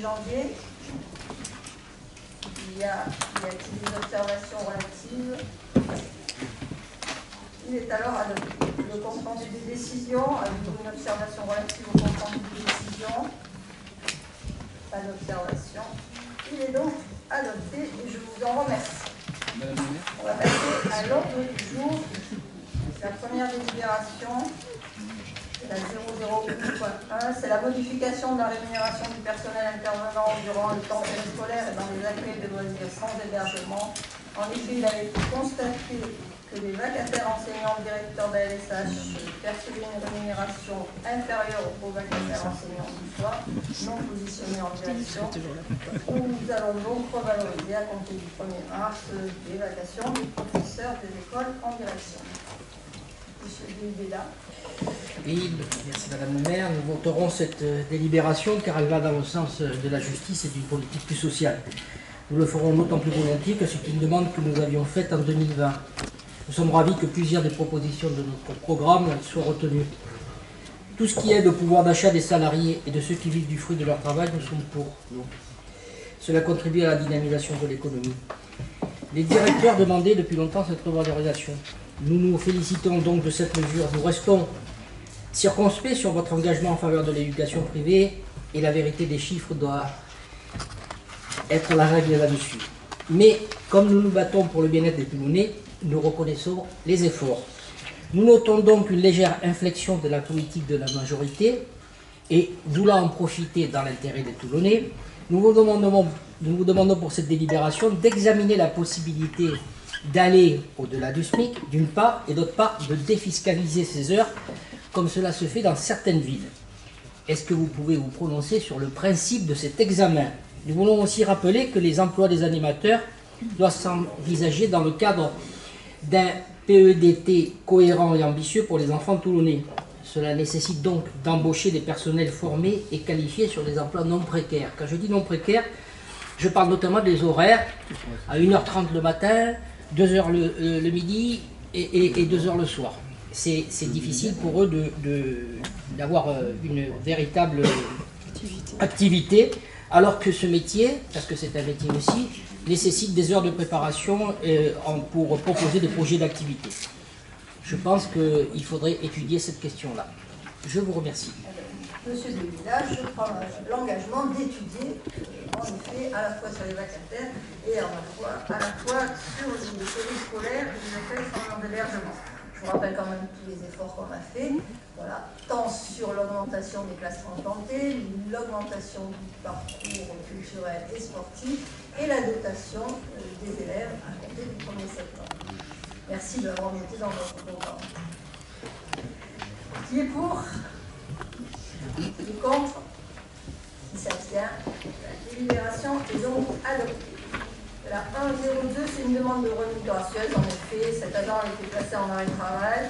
janvier. Y a-t-il des observations relatives? Il est alors adopté. Le compte rendu des décisions, avez-vous une observation relative au compte rendu des décisions? Pas d'observation. Il est donc adopté et je vous en remercie. On va passer à l'ordre du jour. La première délibération, la 001.1, c'est la modification de la rémunération du personnel intervenant durant le temps périscolaire et dans les accueils de loisirs sans hébergement. En effet, il a été constaté que les vacataires enseignants directeurs d'ALSH percevaient une rémunération inférieure aux vacataires enseignants du soir, non positionnés en direction. Nous allons donc revaloriser à compter du 1er mars les vacations des professeurs des écoles en direction. Monsieur Guédéla. Oui, merci Madame le maire. Nous voterons cette délibération car elle va dans le sens de la justice et d'une politique plus sociale. Nous le ferons d'autant plus volontiers que c'est une demande que nous avions faite en 2020. Nous sommes ravis que plusieurs des propositions de notre programme soient retenues. Tout ce qui aide au pouvoir d'achat des salariés et de ceux qui vivent du fruit de leur travail, nous sommes pour. Cela contribue à la dynamisation de l'économie. Les directeurs demandaient depuis longtemps cette revalorisation. Nous nous félicitons donc de cette mesure. Nous restons circonspects sur votre engagement en faveur de l'éducation privée et la vérité des chiffres doit être la règle là-dessus. Mais comme nous nous battons pour le bien-être des Toulonnais, nous reconnaissons les efforts. Nous notons donc une légère inflexion de la politique de la majorité et voulant en profiter dans l'intérêt des Toulonnais, nous vous demandons pour cette délibération d'examiner la possibilité d'aller au-delà du SMIC, d'une part, et d'autre part, de défiscaliser ces heures, comme cela se fait dans certaines villes. Est-ce que vous pouvez vous prononcer sur le principe de cet examen? Nous voulons aussi rappeler que les emplois des animateurs doivent s'envisager dans le cadre d'un PEDT cohérent et ambitieux pour les enfants toulonnais. Cela nécessite donc d'embaucher des personnels formés et qualifiés sur des emplois non précaires. Quand je dis non précaires, je parle notamment des horaires à 1h30 le matin, 2h le midi et 2h le soir. C'est difficile pour eux d'avoir une véritable activité, alors que ce métier, parce que c'est un métier aussi, nécessite des heures de préparation pour proposer des projets d'activité. Je pense qu'il faudrait étudier cette question-là. Je vous remercie. Monsieur Guédéla, je prends l'engagement d'étudier, en effet, à la fois sur les vacataires et à la fois sur les périscolaires et les accueils sans hébergement. Je vous rappelle quand même tous les efforts qu'on a faits, voilà, tant sur l'augmentation des classements dentés, l'augmentation du parcours culturel et sportif et la dotation des élèves à compter du 1er septembre. Merci de l'avoir noté dans votre programme. Qui est pour? Qui est contre? Qui s'abstient? La délibération est donc adoptée. La 102, c'est une demande de remise gracieuse. En effet, cet agent a été placé en arrêt de travail,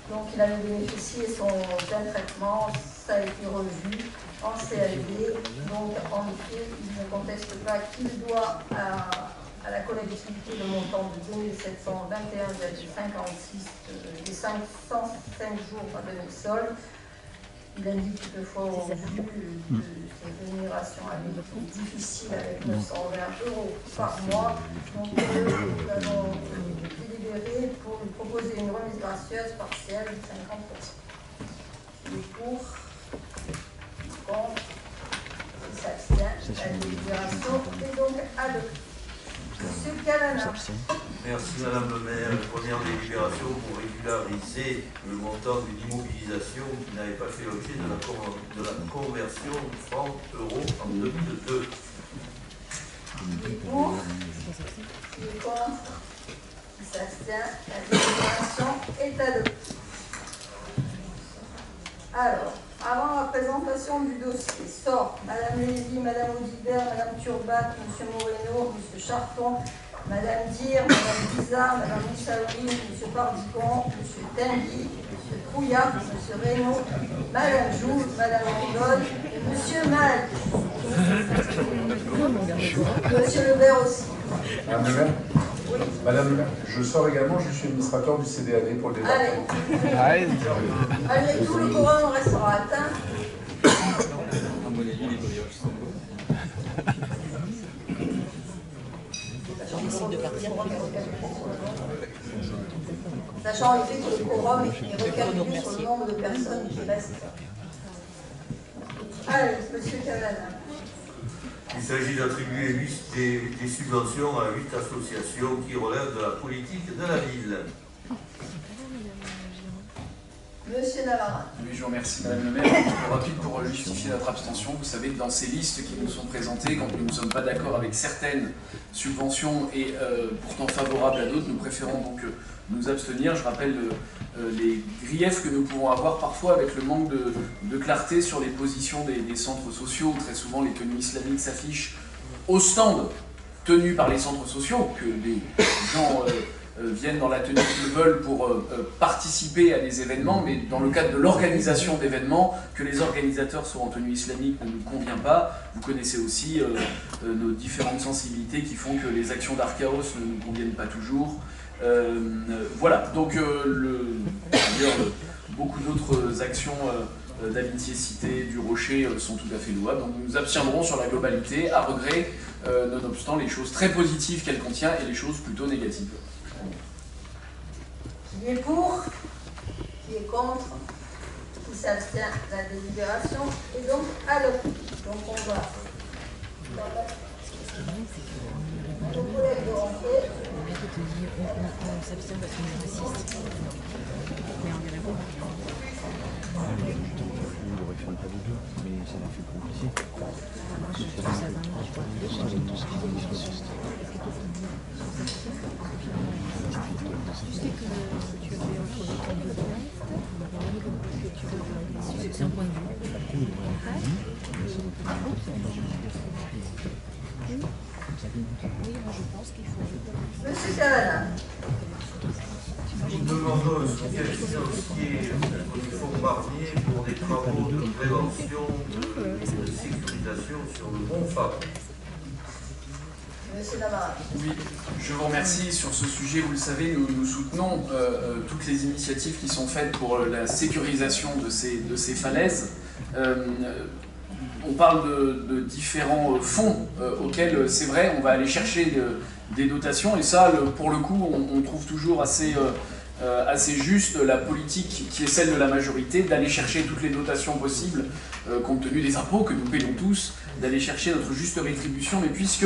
donc il avait bénéficié de son plein traitement, ça a été revu en CLD. Donc, en effet, il ne conteste pas qu'il doit à la collectivité le montant de 2721,56 des 505 jours de sol. Il indique toutefois au vu de ces rémunérations difficiles avec 920 € par mois. Donc nous allons délibérer pour lui proposer une remise gracieuse partielle de 50%. Il est pour, contre, il s'abstient. La délibération est donc adoptée. Monsieur Cavana. Merci Madame le maire. La première délibération pour régulariser le montant d'une immobilisation qui n'avait pas fait l'objet de la conversion de 30 € en 2002. Qui est pour, qui est contre, qui s'abstient. La délibération est adoptée. Alors, avant la présentation du dossier, sort Madame Lévy, Madame Audibert, Madame Turbat, Monsieur Moreno, Monsieur Charton, Madame Dire, Madame Bizarre, Madame Moussaoui, Monsieur Pardicon, Monsieur Tinguy, Monsieur Trouillard, Monsieur Reynaud, Madame Jouve, Madame Rigole et Monsieur Mal. Monsieur Lebert aussi. Madame le maire? Oui. Madame le maire, je sors également, je suis administrateur du CDAD pour le département. Allez. Allez, tout le courant restera atteint. quorum est recalculé sur le nombre. Sachant en effet que le quorum est recalculé sur le nombre de personnes qui restent. Allez, monsieur Cavana. Il s'agit d'attribuer des subventions à 8 associations qui relèvent de la politique de la ville. Monsieur Navarra. Oui, je vous remercie, Madame le maire. Un petit peu rapide pour justifier notre abstention. Vous savez que dans ces listes qui nous sont présentées, quand nous ne sommes pas d'accord avec certaines subventions et pourtant favorables à d'autres, nous préférons donc nous abstenir. Je rappelle les griefs que nous pouvons avoir parfois avec le manque de clarté sur les positions des centres sociaux. Très souvent, les tenues islamiques s'affichent au stand tenus par les centres sociaux, que les gens viennent dans la tenue qu'ils veulent pour participer à des événements, mais dans le cadre de l'organisation d'événements, que les organisateurs soient en tenue islamique ne nous convient pas. Vous connaissez aussi nos différentes sensibilités qui font que les actions d'Archaos ne nous conviennent pas toujours. Voilà, donc beaucoup d'autres actions d'amitié citées du Rocher sont tout à fait louables, donc nous nous abstiendrons sur la globalité, à regret, nonobstant les choses très positives qu'elle contient et les choses plutôt négatives. Qui est pour? Qui est contre? Qui s'abstient? La délibération est donc adoptée. Donc on va nos collègues de rentrer. On s'abstient parce qu'on est raciste. Mais on y répond. Il aurait fait un pas de deux, mais ça l'a fait compliqué. Moi, je trouve ça vraiment, tu vois. C'est un point de vue. Oui, moi je pense qu'il faut. Monsieur Cavana. Nous demandons un soutien financier au Fonds Barnier pour des travaux de prévention et de sécurisation sur le Mont Fabre. Monsieur Navarra. Oui, je vous remercie. Sur ce sujet, vous le savez, nous soutenons toutes les initiatives qui sont faites pour la sécurisation de ces falaises. On parle de différents fonds auxquels, c'est vrai, on va aller chercher des dotations. Et ça, pour le coup, on trouve toujours assez juste la politique qui est celle de la majorité, d'aller chercher toutes les dotations possibles, compte tenu des impôts que nous payons tous, d'aller chercher notre juste rétribution. Mais puisque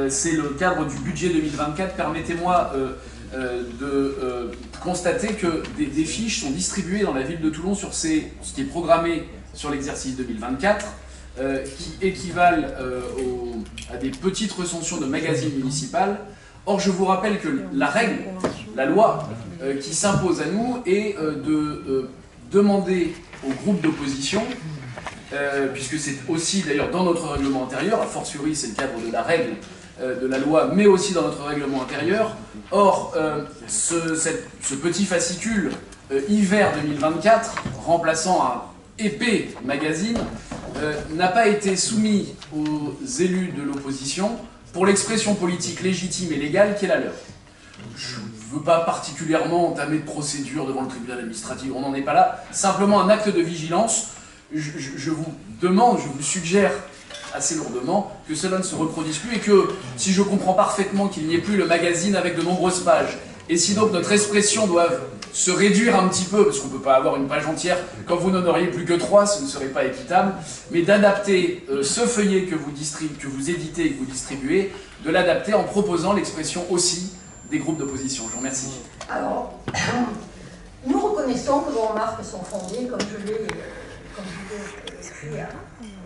c'est le cadre du budget 2024, permettez-moi de constater que des fiches sont distribuées dans la ville de Toulon sur ce qui est programmé sur l'exercice 2024, qui équivalent à des petites recensions de magazines municipales. Or, je vous rappelle que la règle, la loi qui s'impose à nous est de demander aux groupes d'opposition, puisque c'est aussi d'ailleurs dans notre règlement intérieur, a fortiori c'est le cadre de la règle de la loi, mais aussi dans notre règlement intérieur. Or, ce petit fascicule hiver 2024, remplaçant un épais magazine, n'a pas été soumis aux élus de l'opposition pour l'expression politique légitime et légale qui est la leur. Je ne veux pas particulièrement entamer de procédure devant le tribunal administratif, on n'en est pas là, simplement un acte de vigilance. Je vous demande, je vous suggère assez lourdement que cela ne se reproduise plus et que, si je comprends parfaitement qu'il n'y ait plus le magazine avec de nombreuses pages, et si donc notre expression doit se réduire un petit peu, parce qu'on ne peut pas avoir une page entière, quand vous n'en auriez plus que 3, ce ne serait pas équitable, mais d'adapter ce feuillet que vous éditez et que vous distribuez, de l'adapter en proposant l'expression aussi des groupes d'opposition. Je vous remercie. Alors, nous reconnaissons que vos remarques sont fondées, comme je l'ai écrit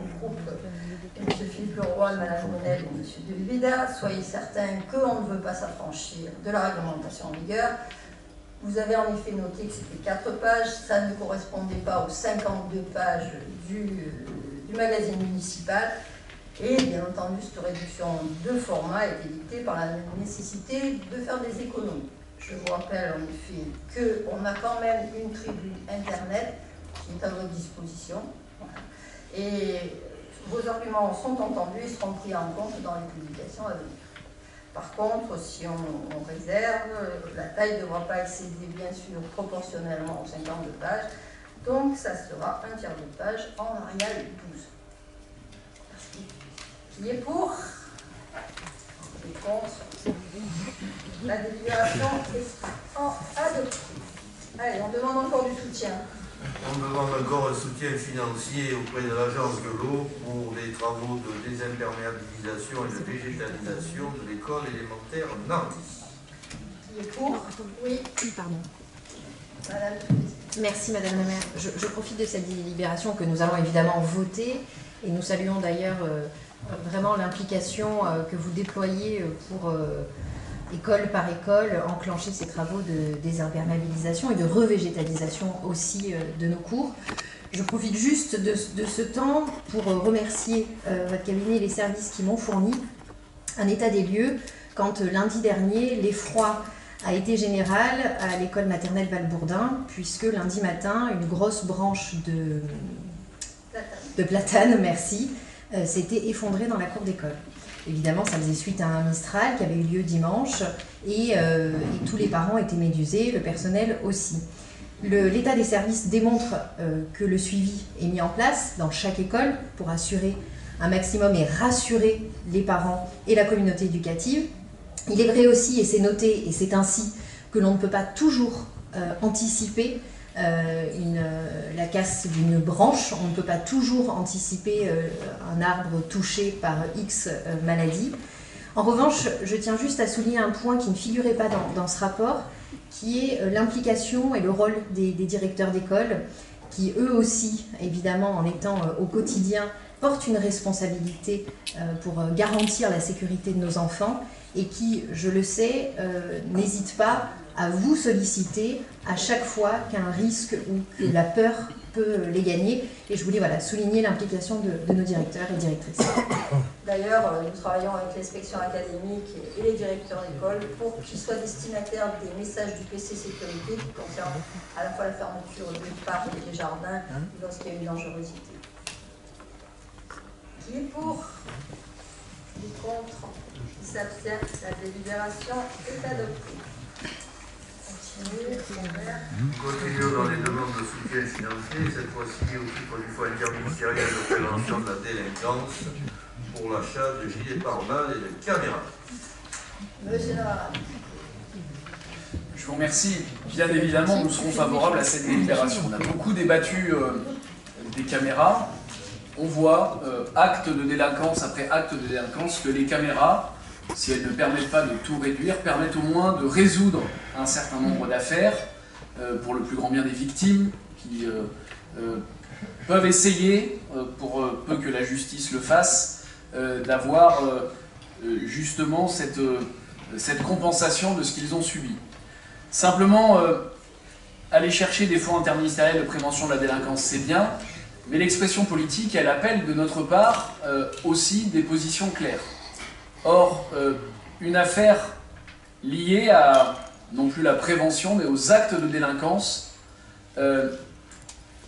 au groupe de M. Philippe Leroy, Mme Monel et M. Delvida. Soyez certains qu'on ne veut pas s'affranchir de la réglementation en vigueur. Vous avez en effet noté que c'était 4 pages, ça ne correspondait pas aux 52 pages du magazine municipal. Et bien entendu, cette réduction de format était dictée par la nécessité de faire des économies. Je vous rappelle en effet qu'on a quand même une tribune internet qui est à votre disposition. Voilà. Et vos arguments sont entendus et seront pris en compte dans les publications à venir. Par contre, si on réserve, la taille ne devra pas excéder, bien sûr, proportionnellement aux 52 pages. Donc, ça sera un tiers de page en Arial 12. Qui est pour? contre. La délibération est adoptée. Allez, on demande encore du soutien. On demande encore un soutien financier auprès de l'Agence de l'eau pour les travaux de désimperméabilisation et de végétalisation de l'école élémentaire Nantes. Qui est pour? Oui. Pardon. Madame. Merci Madame la maire. Je profite de cette délibération que nous allons évidemment voter et nous saluons d'ailleurs vraiment l'implication que vous déployez pour école par école enclencher ces travaux de désimperméabilisation et de revégétalisation aussi de nos cours. Je profite juste de ce temps pour remercier votre cabinet et les services qui m'ont fourni un état des lieux quand lundi dernier l'effroi a été général à l'école maternelle Valbourdin, puisque lundi matin, une grosse branche de platane, merci, s'était effondrée dans la cour d'école. Évidemment, ça faisait suite à un Mistral qui avait eu lieu dimanche, et tous les parents étaient médusés, le personnel aussi. L'état des services démontre que le suivi est mis en place dans chaque école pour assurer un maximum et rassurer les parents et la communauté éducative. Il est vrai aussi, et c'est noté, et c'est ainsi que l'on ne peut pas toujours anticiper la casse d'une branche, on ne peut pas toujours anticiper un arbre touché par X maladie. En revanche, je tiens juste à souligner un point qui ne figurait pas dans ce rapport, qui est l'implication et le rôle des directeurs d'école, qui eux aussi, évidemment, en étant au quotidien, portent une responsabilité pour garantir la sécurité de nos enfants, et qui, je le sais, n'hésite pas à vous solliciter à chaque fois qu'un risque ou que la peur peut les gagner. Et je voulais souligner l'implication de nos directeurs et directrices. D'ailleurs, nous travaillons avec l'inspection académique et les directeurs d'école pour qu'ils soient destinataires des messages du PC Sécurité qui concernent à la fois la fermeture des parcs et des jardins lorsqu'il y a une dangerosité. Qui est pour? Qui est contre? Qui s'abstient? La délibération est adoptée. Continuons dans les demandes de soutien financier, cette fois-ci au titre du Fonds interministériel de prévention de la délinquance pour l'achat de gilets pare-balles et de caméras. Monsieur Navarra. Je vous remercie. Bien évidemment, nous serons favorables à cette délibération. On a beaucoup débattu des caméras. On voit acte de délinquance après acte de délinquance que les caméras, si elles ne permettent pas de tout réduire, permettent au moins de résoudre un certain nombre d'affaires pour le plus grand bien des victimes qui peuvent essayer, pour peu que la justice le fasse, d'avoir justement cette compensation de ce qu'ils ont subi. Simplement, aller chercher des fonds interministériels de prévention de la délinquance, c'est bien, mais l'expression politique, elle appelle de notre part aussi des positions claires. Or, une affaire liée à, non plus la prévention, mais aux actes de délinquance,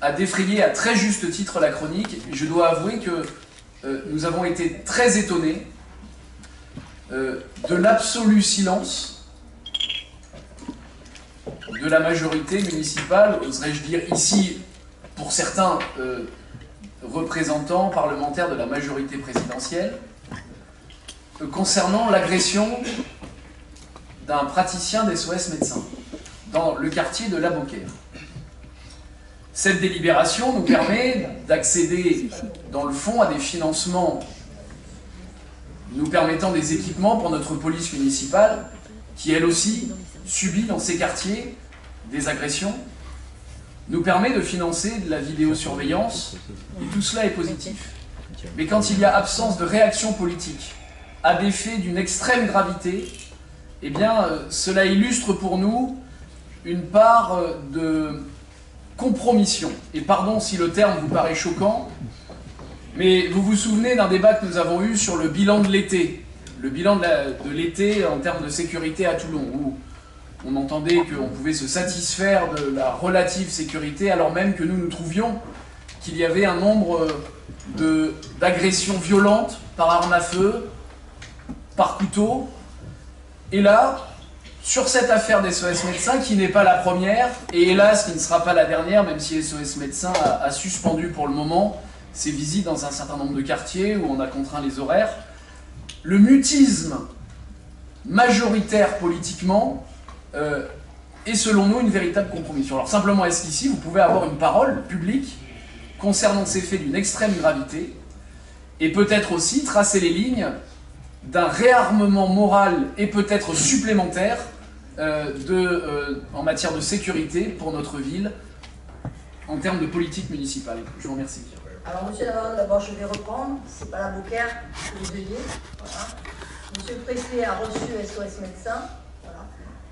a défrayé à très juste titre la chronique. Je dois avouer que nous avons été très étonnés de l'absolu silence de la majorité municipale, oserais-je dire ici, pour certains représentants parlementaires de la majorité présidentielle, concernant l'agression d'un praticien d'SOS médecins dans le quartier de La Beaucaire. Cette délibération nous permet d'accéder dans le fond à des financements nous permettant des équipements pour notre police municipale qui elle aussi subit dans ces quartiers des agressions, nous permet de financer de la vidéosurveillance et tout cela est positif. Mais quand il y a absence de réaction politique à des faits d'une extrême gravité, eh bien, cela illustre pour nous une part de compromission. Et pardon si le terme vous paraît choquant, mais vous vous souvenez d'un débat que nous avons eu sur le bilan de l'été. Le bilan de l'été en termes de sécurité à Toulon, où on entendait qu'on pouvait se satisfaire de la relative sécurité, alors même que nous trouvions qu'il y avait un nombre d'agressions violentes par arme à feu, par couteau. Et là, sur cette affaire des SOS médecins, qui n'est pas la première, et hélas, qui ne sera pas la dernière, même si SOS médecins a suspendu pour le moment ses visites dans un certain nombre de quartiers où on a contraint les horaires, le mutisme majoritaire politiquement est selon nous une véritable compromission. Alors simplement, est-ce qu'ici vous pouvez avoir une parole publique concernant ces faits d'une extrême gravité et peut-être aussi tracer les lignes d'un réarmement moral et peut-être supplémentaire en matière de sécurité pour notre ville en termes de politique municipale. Je vous remercie. Alors, monsieur Navarro, d'abord, je vais reprendre. C'est pas la Beaucaire, c'est les deuxiers. Voilà. Monsieur le préfet a reçu SOS Médecins. Voilà.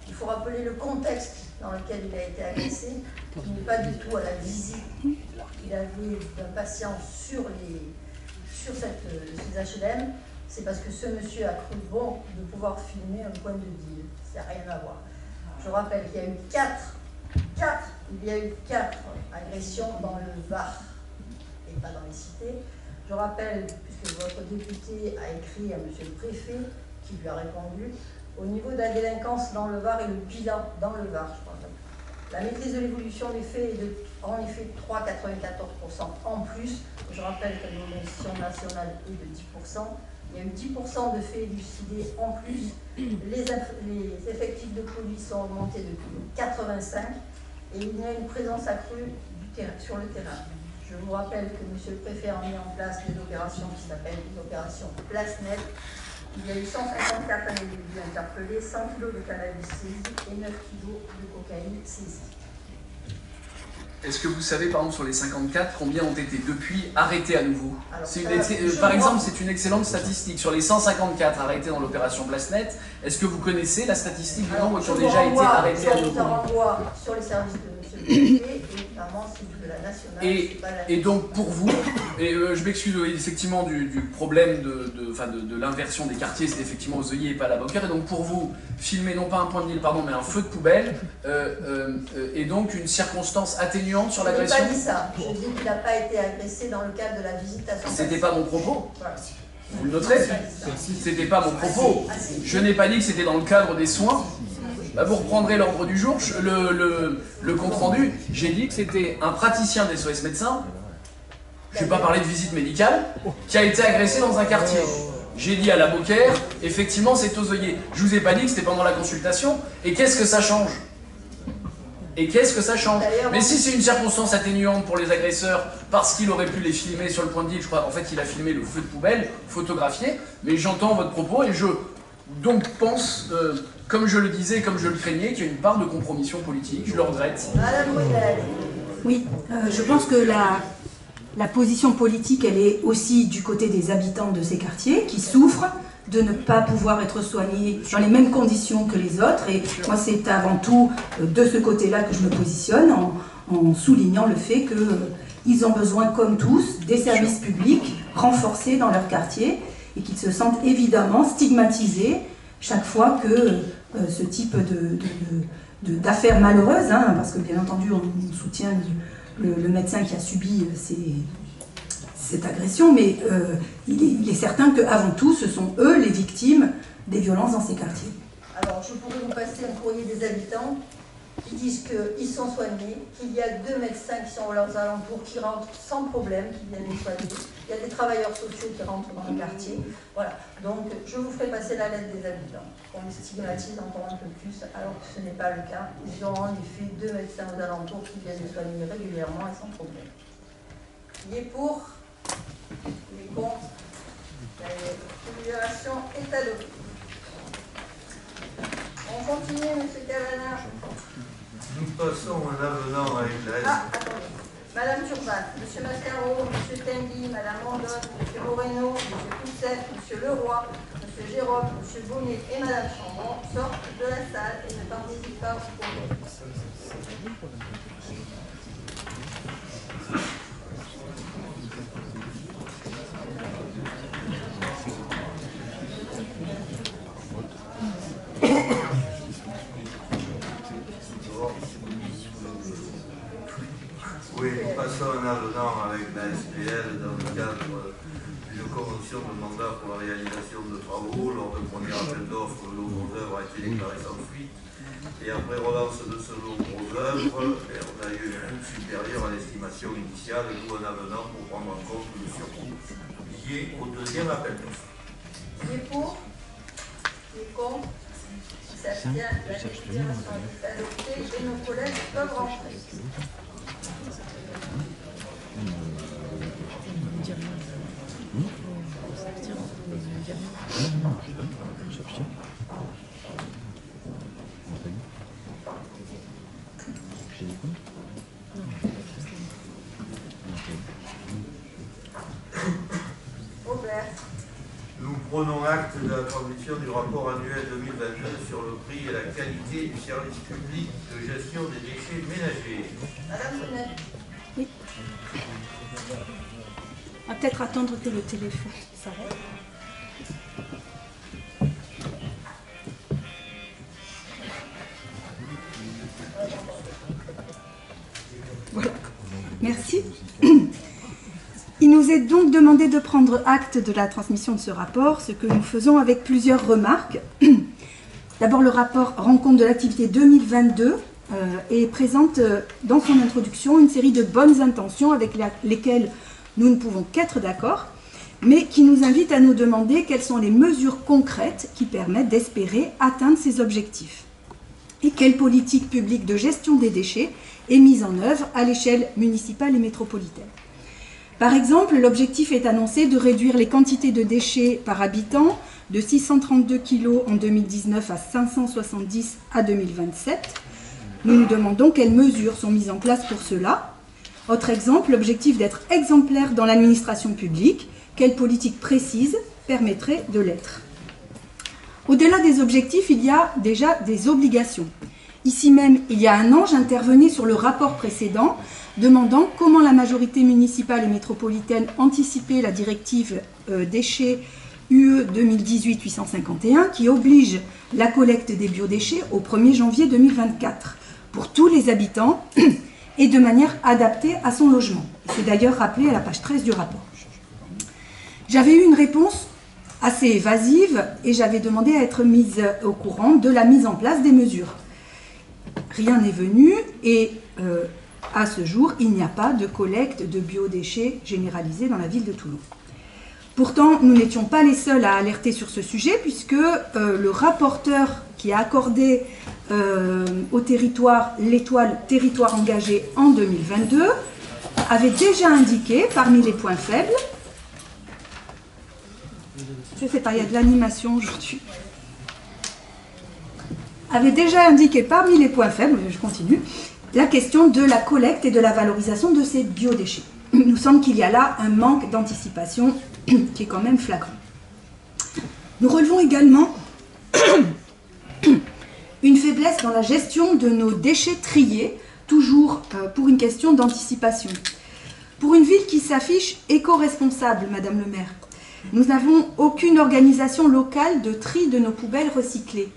Il faut rappeler le contexte dans lequel il a été agressé, qui n'est pas du tout à la visite qu'il avait d'un patient sur ces HLM. C'est parce que ce monsieur a cru bon de pouvoir filmer un point de deal. Ça n'a rien à voir. Je rappelle qu'il y a eu quatre agressions dans le Var et pas dans les cités. Je rappelle, puisque votre député a écrit à monsieur le préfet, qui lui a répondu, au niveau de la délinquance dans le Var et le bilan dans le Var, je crois. La maîtrise de l'évolution des faits est en effet 3,94% en plus. Je rappelle que l'évolution nationale est de 10%. Il y a eu 10% de faits élucidés en plus. Les effectifs de police sont augmentés depuis 85 et il y a une présence accrue sur le terrain. Je vous rappelle que monsieur le préfet a mis en place des opérations qui s'appellent des opérations Place Nette. Il y a eu 154 individus interpellés, 100 kg de cannabis saisis et 9 kg de cocaïne saisis. Est-ce que vous savez, par exemple, sur les 54, combien ont été depuis arrêtés à nouveau? Alors, par exemple, c'est une excellente statistique. Sur les 154 arrêtés dans l'opération Blasnet, est-ce que vous connaissez la statistique du nombre qui ont déjà été arrêtés à nouveau? Je renvoie sur les services de monsieur le préfet, et notamment celui de la nationale. Et donc, pour vous, et je m'excuse effectivement du problème de l'inversion des quartiers, c'est effectivement aux œillets et pas à la Beaucaire. Et donc, pour vous, filmer non pas un point de deal, pardon, mais un feu de poubelle, et donc une circonstance atténuante sur l'agression? Je n'ai pas dit ça. Je dis qu'il n'a pas été agressé dans le cadre de la visite à son patient. C'était pas mon propos. Voilà. Vous le noterez? C'était pas mon propos. Je n'ai pas dit que c'était dans le cadre des soins. Bah, vous reprendrez l'ordre du jour, le compte-rendu. J'ai dit que c'était un praticien des SOS Médecins, je ne vais pas parler de visite médicale, qui a été agressé dans un quartier. J'ai dit à la Beaucaire, effectivement c'est aux œillets. Je vous ai pas dit que c'était pendant la consultation. Et qu'est-ce que ça change? Mais si c'est une circonstance atténuante pour les agresseurs, parce qu'il aurait pu les filmer sur le point de deal, je crois en fait il a filmé le feu de poubelle, photographié, mais j'entends votre propos et je donc pense, comme je le disais, comme je le craignais, qu'il y a une part de compromission politique, je le regrette. Madame Brunel. Oui, je pense que la position politique, elle est aussi du côté des habitants de ces quartiers qui souffrent de ne pas pouvoir être soignés dans les mêmes conditions que les autres. Et moi, c'est avant tout de ce côté-là que je me positionne en soulignant le fait qu'ils ont besoin, comme tous, des services publics renforcés dans leur quartier et qu'ils se sentent évidemment stigmatisés chaque fois que ce type d'affaires malheureuses, hein, parce que bien entendu on soutient le médecin qui a subi cette agression, mais il est certain qu'avant tout, ce sont eux les victimes des violences dans ces quartiers. Alors, je pourrais vous passer un courrier des habitants qui disent qu'ils sont soignés, qu'il y a 2 médecins qui sont aux alentours, qui rentrent sans problème, qui viennent les soigner. Il y a des travailleurs sociaux qui rentrent dans le quartier. Voilà. Donc, je vous ferai passer la lettre des habitants. On les stigmatise encore un peu plus, alors que ce n'est pas le cas. Ils ont en effet 2 médecins aux alentours qui viennent les soigner régulièrement et sans problème. Qui est pour? Les comptes, la délibération est adoptée. On continue, M. Cavana. Nous passons un avenant avec la Attendez. Madame Turbat, M. Mascaro, M. Tenguy, Madame Mondot, M. Moreno, M. Pousset, M. Leroy, M. Jérôme, M. Bonnet et Madame Chambon sortent de la salle et ne participent pas au congrès. Oui, nous passons un avenant avec la SPL dans le cadre d'une convention de mandat pour la réalisation de travaux. Lors du premier appel d'offres, le lot aux œuvres a été déclaré sans fuite. Et après relance de ce lot aux œuvres, on a eu un coût supérieur à l'estimation initiale, d'où un avenant pour prendre en compte le surcoût lié au deuxième appel d'offres. Qui est pour? Qui est contre? s'abstient? La délibération est adoptée et nos collègues peuvent rentrer. Nous prenons acte de la transmission du rapport annuel 2022 sur le prix et la qualité du service public de gestion des déchets ménagers. Madame Brunet. Oui. On va peut-être attendre que le téléphone s'arrête. Voilà. Merci. Il nous est donc demandé de prendre acte de la transmission de ce rapport, ce que nous faisons avec plusieurs remarques. D'abord, le rapport rend compte de l'activité 2022 et présente dans son introduction une série de bonnes intentions avec lesquelles nous ne pouvons qu'être d'accord, mais qui nous invitent à nous demander quelles sont les mesures concrètes qui permettent d'espérer atteindre ces objectifs et quelle politique publique de gestion des déchets est mise en œuvre à l'échelle municipale et métropolitaine. Par exemple, l'objectif est annoncé de réduire les quantités de déchets par habitant de 632 kg en 2019 à 570 à 2027. Nous nous demandons quelles mesures sont mises en place pour cela. Autre exemple, l'objectif d'être exemplaire dans l'administration publique. Quelle politique précise permettrait de l'être? Au-delà des objectifs, il y a déjà des obligations. Ici même, il y a un an, j'intervenais sur le rapport précédent demandant comment la majorité municipale et métropolitaine anticipait la directive déchets UE 2018-851 qui oblige la collecte des biodéchets au 1er janvier 2024 pour tous les habitants et de manière adaptée à son logement. C'est d'ailleurs rappelé à la page 13 du rapport. J'avais eu une réponse assez évasive et j'avais demandé à être mise au courant de la mise en place des mesures. Rien n'est venu et à ce jour, il n'y a pas de collecte de biodéchets généralisée dans la ville de Toulon. Pourtant, nous n'étions pas les seuls à alerter sur ce sujet puisque le rapporteur qui a accordé au territoire l'étoile territoire engagé en 2022 avait déjà indiqué parmi les points faibles, je ne sais pas, il y a de l'animation aujourd'hui, avait déjà indiqué parmi les points faibles, je continue, la question de la collecte et de la valorisation de ces biodéchets. Il nous semble qu'il y a là un manque d'anticipation qui est quand même flagrant. Nous relevons également une faiblesse dans la gestion de nos déchets triés, toujours pour une question d'anticipation. Pour une ville qui s'affiche éco-responsable, Madame le maire, nous n'avons aucune organisation locale de tri de nos poubelles recyclées.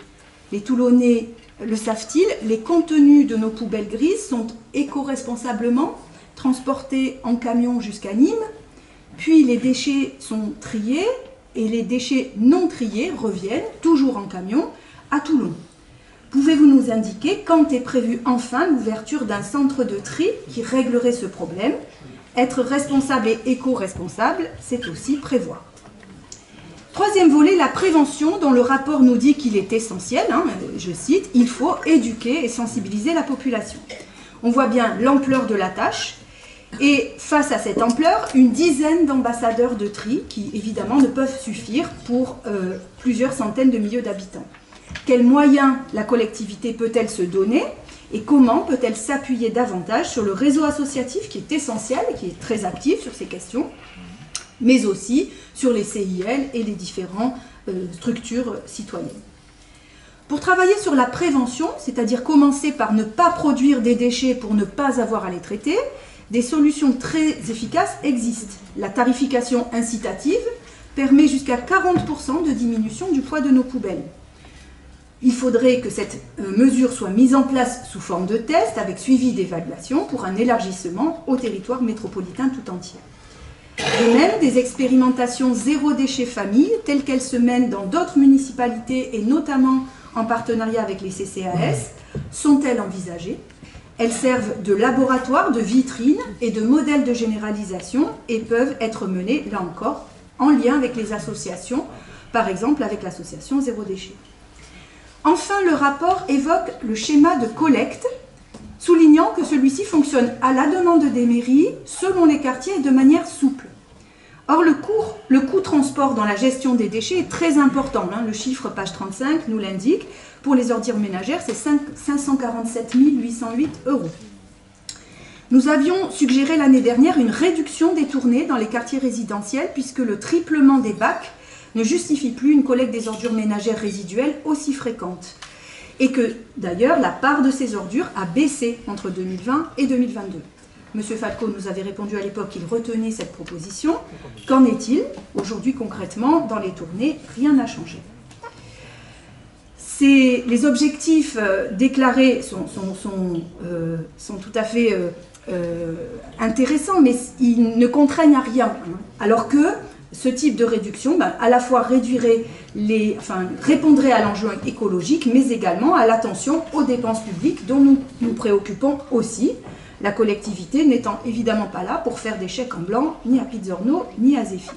Les Toulonnais le savent-ils, les contenus de nos poubelles grises sont éco-responsablement transportés en camion jusqu'à Nîmes, puis les déchets sont triés et les déchets non triés reviennent, toujours en camion, à Toulon. Pouvez-vous nous indiquer quand est prévue enfin l'ouverture d'un centre de tri qui réglerait ce problème? Être responsable et éco-responsable, c'est aussi prévoir. Troisième volet, la prévention, dont le rapport nous dit qu'il est essentiel, je cite, « Il faut éduquer et sensibiliser la population ». On voit bien l'ampleur de la tâche et face à cette ampleur, une dizaine d'ambassadeurs de tri qui évidemment ne peuvent suffire pour plusieurs centaines de milliers d'habitants. Quels moyens la collectivité peut-elle se donner et comment peut-elle s'appuyer davantage sur le réseau associatif qui est essentiel et qui est très actif sur ces questions, mais aussi sur les CIL et les différentes structures citoyennes. Pour travailler sur la prévention, c'est-à-dire commencer par ne pas produire des déchets pour ne pas avoir à les traiter, des solutions très efficaces existent. La tarification incitative permet jusqu'à 40% de diminution du poids de nos poubelles. Il faudrait que cette mesure soit mise en place sous forme de test avec suivi d'évaluation pour un élargissement au territoire métropolitain tout entier. De même, des expérimentations zéro déchet famille, telles qu'elles se mènent dans d'autres municipalités et notamment en partenariat avec les CCAS, sont-elles envisagées? Elles servent de laboratoire, de vitrine et de modèle de généralisation et peuvent être menées, là encore, en lien avec les associations, par exemple avec l'association Zéro Déchet. Enfin, le rapport évoque le schéma de collecte, soulignant que celui-ci fonctionne à la demande des mairies, selon les quartiers et de manière souple. Or, le coût transport dans la gestion des déchets est très important. Le chiffre, page 35, nous l'indique. Pour les ordures ménagères, c'est 547 808 €. Nous avions suggéré l'année dernière une réduction des tournées dans les quartiers résidentiels, puisque le triplement des bacs ne justifie plus une collecte des ordures ménagères résiduelles aussi fréquente. Et que, d'ailleurs, la part de ces ordures a baissé entre 2020 et 2022. Monsieur Falco nous avait répondu à l'époque qu'il retenait cette proposition. Qu'en est-il? Aujourd'hui, concrètement, dans les tournées, rien n'a changé. Les objectifs déclarés sont tout à fait intéressants, mais ils ne contraignent à rien. Alors que ce type de réduction, à la fois répondrait à l'enjeu écologique, mais également à l'attention aux dépenses publiques dont nous nous préoccupons aussi. La collectivité n'étant évidemment pas là pour faire des chèques en blanc, ni à Pizzorno, ni à Zéphyr.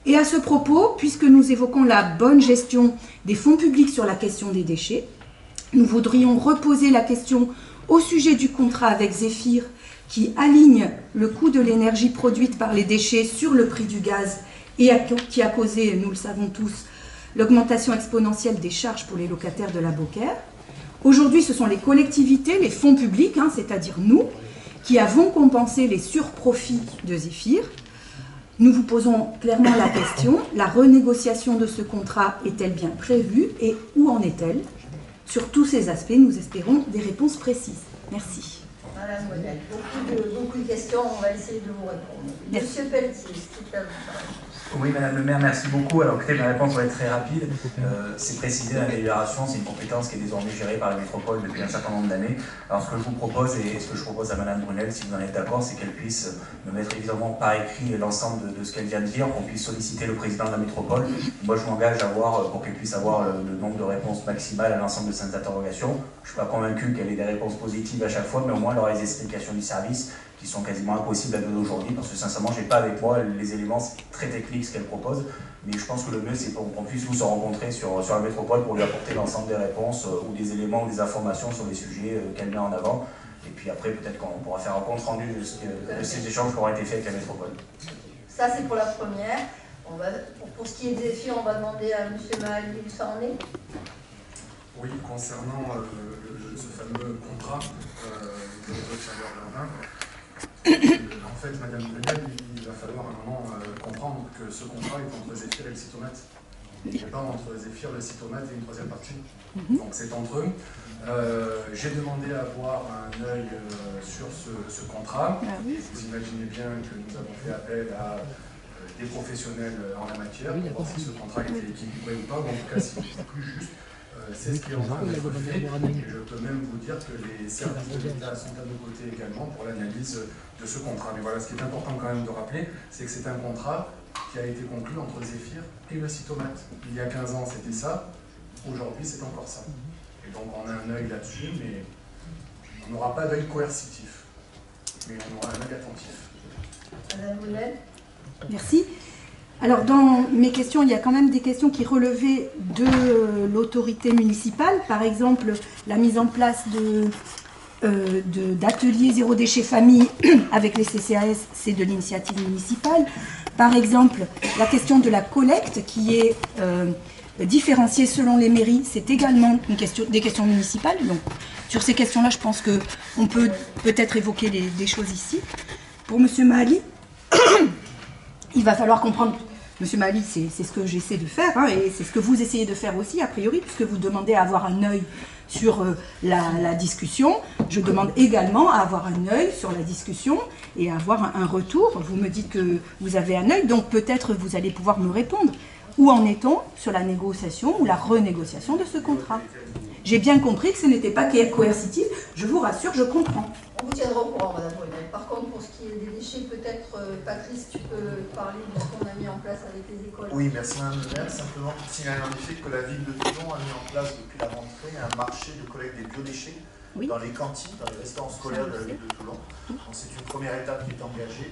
Et à ce propos, puisque nous évoquons la bonne gestion des fonds publics sur la question des déchets, nous voudrions reposer la question au sujet du contrat avec Zéphyr qui aligne le coût de l'énergie produite par les déchets sur le prix du gaz et qui a causé, nous le savons tous, l'augmentation exponentielle des charges pour les locataires de la Beaucaire. Aujourd'hui, ce sont les collectivités, les fonds publics, c'est-à-dire nous, qui avons compensé les surprofits de Zéphyr. Nous vous posons clairement la question, la renégociation de ce contrat est-elle bien prévue et où en est-elle? Sur tous ces aspects, nous espérons des réponses précises. Merci. Madame Modèle, beaucoup de questions, on va essayer de vous répondre. Monsieur Pelletier, c'est à vous. Oui, Madame le maire, merci beaucoup. Alors, écoutez, ma réponse va être très rapide. C'est précisé, la délibération, c'est une compétence qui est désormais gérée par la métropole depuis un certain nombre d'années. Alors, ce que je vous propose, et ce que je propose à Madame Brunel, si vous en êtes d'accord, c'est qu'elle puisse me mettre évidemment par écrit l'ensemble de ce qu'elle vient de dire, qu'on puisse solliciter le président de la métropole. Moi, je m'engage à voir, pour qu'elle puisse avoir le nombre de réponses maximales à l'ensemble de ces interrogations. Je ne suis pas convaincu qu'elle ait des réponses positives à chaque fois, mais au moins, elle aura les explications du service qui sont quasiment impossibles à donner aujourd'hui, parce que sincèrement, je n'ai pas avec moi les éléments très techniques ce qu'elle propose, mais je pense que le mieux, c'est qu'on puisse tous se rencontrer sur la métropole pour lui apporter l'ensemble des réponses ou des éléments ou des informations sur les sujets qu'elle met en avant. Et puis après, peut-être qu'on pourra faire un compte rendu de ces échanges qui auront été faits avec la métropole. Ça, c'est pour la première. Pour ce qui est des filles, on va demander à M. Mahali où ça en est. Oui, concernant ce fameux contrat de chaleur urbain, en fait, Madame Brunel, il va falloir à un moment comprendre que ce contrat est entre Zéphyr et le Cytomate. Il n'est pas entre Zéphyr, le Cytomate et une troisième partie. Donc c'est entre eux. J'ai demandé à avoir un œil sur ce contrat. Vous imaginez bien que nous avons fait appel à des professionnels en la matière pour voir si ce contrat était équilibré ou pas, ou en tout cas s'il était plus juste. C'est ce qui est en train d'être fait, et je peux même vous dire que les services de l'État sont à nos côtés également pour l'analyse de ce contrat. Mais voilà, ce qui est important quand même de rappeler, c'est que c'est un contrat qui a été conclu entre Zéphyr et le Cytomate. Il y a 15 ans, c'était ça, aujourd'hui, c'est encore ça. Et donc on a un œil là-dessus, mais on n'aura pas d'œil coercitif, mais on aura un œil attentif. Madame Brunel. Merci. Alors, dans mes questions, il y a quand même des questions qui relevaient de l'autorité municipale. Par exemple, la mise en place d'ateliers zéro déchet famille avec les CCAS, c'est de l'initiative municipale. Par exemple, la question de la collecte qui est différenciée selon les mairies, c'est également des questions municipales. Donc, sur ces questions-là, je pense qu'on peut peut-être évoquer des choses ici. Pour M. Mahali, il va falloir comprendre, Monsieur Mahali, c'est ce que j'essaie de faire, et c'est ce que vous essayez de faire aussi, a priori, puisque vous demandez à avoir un œil sur la discussion. Je demande également à avoir un œil sur la discussion et à avoir un retour. Vous me dites que vous avez un œil, donc peut-être vous allez pouvoir me répondre. Où en est-on sur la négociation ou la renégociation de ce contrat? J'ai bien compris que ce n'était pas coercitif, je vous rassure, je comprends. On vous tiendra au courant, Madame Brunel. Par contre, pour ce qui est des déchets, peut-être, Patrice, tu peux parler de ce qu'on a mis en place avec les écoles. Oui, merci Madame le maire. Simplement pour signaler en effet que la ville de Toulon a mis en place depuis la rentrée un marché de collecte des biodéchets dans les cantines, dans les restaurants scolaires de la ville de Toulon. Donc c'est une première étape qui est engagée.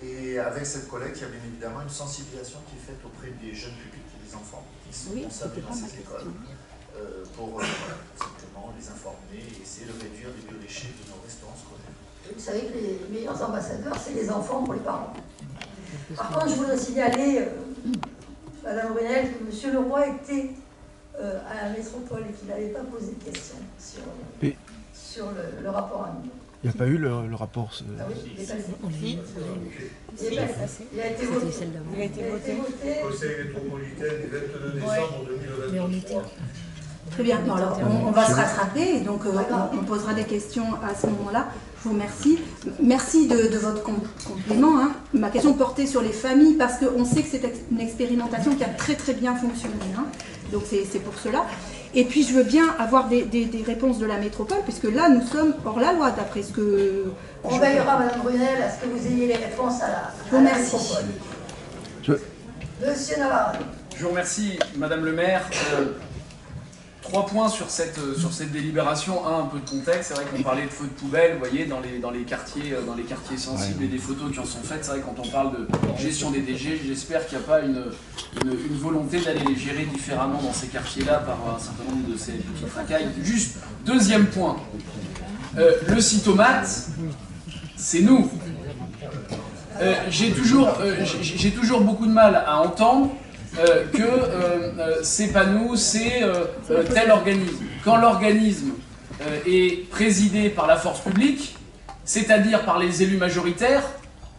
Et avec cette collecte, il y a bien évidemment une sensibilisation qui est faite auprès des jeunes publics, des enfants qui sont concernés dans ces écoles. pour simplement les informer et essayer de réduire les biodéchets de nos restaurants scolaires. Vous savez que les meilleurs ambassadeurs, c'est les enfants pour les parents. Par contre, je voudrais signaler, Madame Brunel, que M. Leroy était à la métropole et qu'il n'avait pas posé de questions sur le rapport annuel. Il n'y a pas eu le rapport. Ah oui, il est passé. Il a été voté. Il a été voté. Conseil métropolitain du 22 décembre 2022. Mais on était... Très bien, bon, alors on va se rattraper, et donc on posera des questions à ce moment-là. Je vous remercie. Merci de votre complément. Hein. Ma question portait sur les familles, parce qu'on sait que c'est une expérimentation qui a très très bien fonctionné. Hein. Donc c'est pour cela. Et puis je veux bien avoir des réponses de la métropole, puisque là nous sommes hors la loi, d'après ce que... On veillera, Madame Brunel, à ce que vous ayez les réponses à la métropole. Monsieur Navarre. Je vous remercie, Madame le maire. 3 points sur cette délibération. Un peu de contexte. C'est vrai qu'on parlait de feux de poubelle, vous voyez, dans les quartiers sensibles et des photos qui en sont faites. C'est vrai que quand on parle de gestion des déchets, j'espère qu'il n'y a pas une volonté d'aller les gérer différemment dans ces quartiers-là par un certain nombre de ces petites racailles. Juste, deuxième point. Le cytomate, c'est nous. J'ai toujours beaucoup de mal à entendre que c'est pas nous, c'est tel organisme. Quand l'organisme est présidé par la force publique, c'est-à-dire par les élus majoritaires,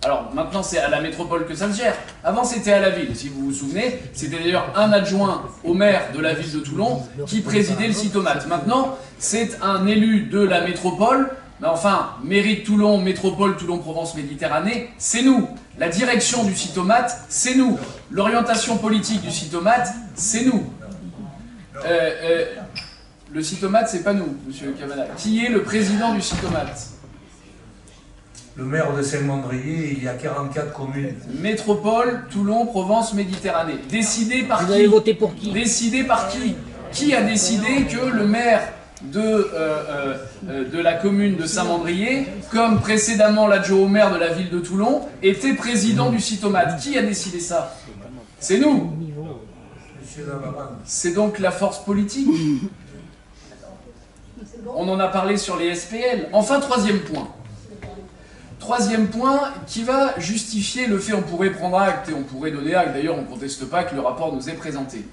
alors maintenant c'est à la métropole que ça se gère, avant c'était à la ville, si vous vous souvenez, c'était d'ailleurs un adjoint au maire de la ville de Toulon qui présidait le cytomate. Maintenant c'est un élu de la métropole, mais enfin, mairie de Toulon, métropole Toulon-Provence-Méditerranée, c'est nous. La direction du cytomate, c'est nous. L'orientation politique du cytomate, c'est nous. Le cytomate, c'est pas nous, monsieur Cavana. Qui est le président du cytomate? Le maire de Saint-Mandrier, il y a 44 communes. Métropole, Toulon, Provence, Méditerranée. Décidé par qui? Vous avez voté pour qui? Décidé par qui? Qui a décidé que le maire de la commune de Saint-Mandrier, comme précédemment l'adjoint au maire de la ville de Toulon, était président du cytomate? Qui a décidé ça? C'est nous. C'est donc la force politique. On en a parlé sur les SPL. Enfin, troisième point. Troisième point qui va justifier le fait, on pourrait prendre acte et on pourrait donner acte, d'ailleurs on ne conteste pas que le rapport nous est présenté.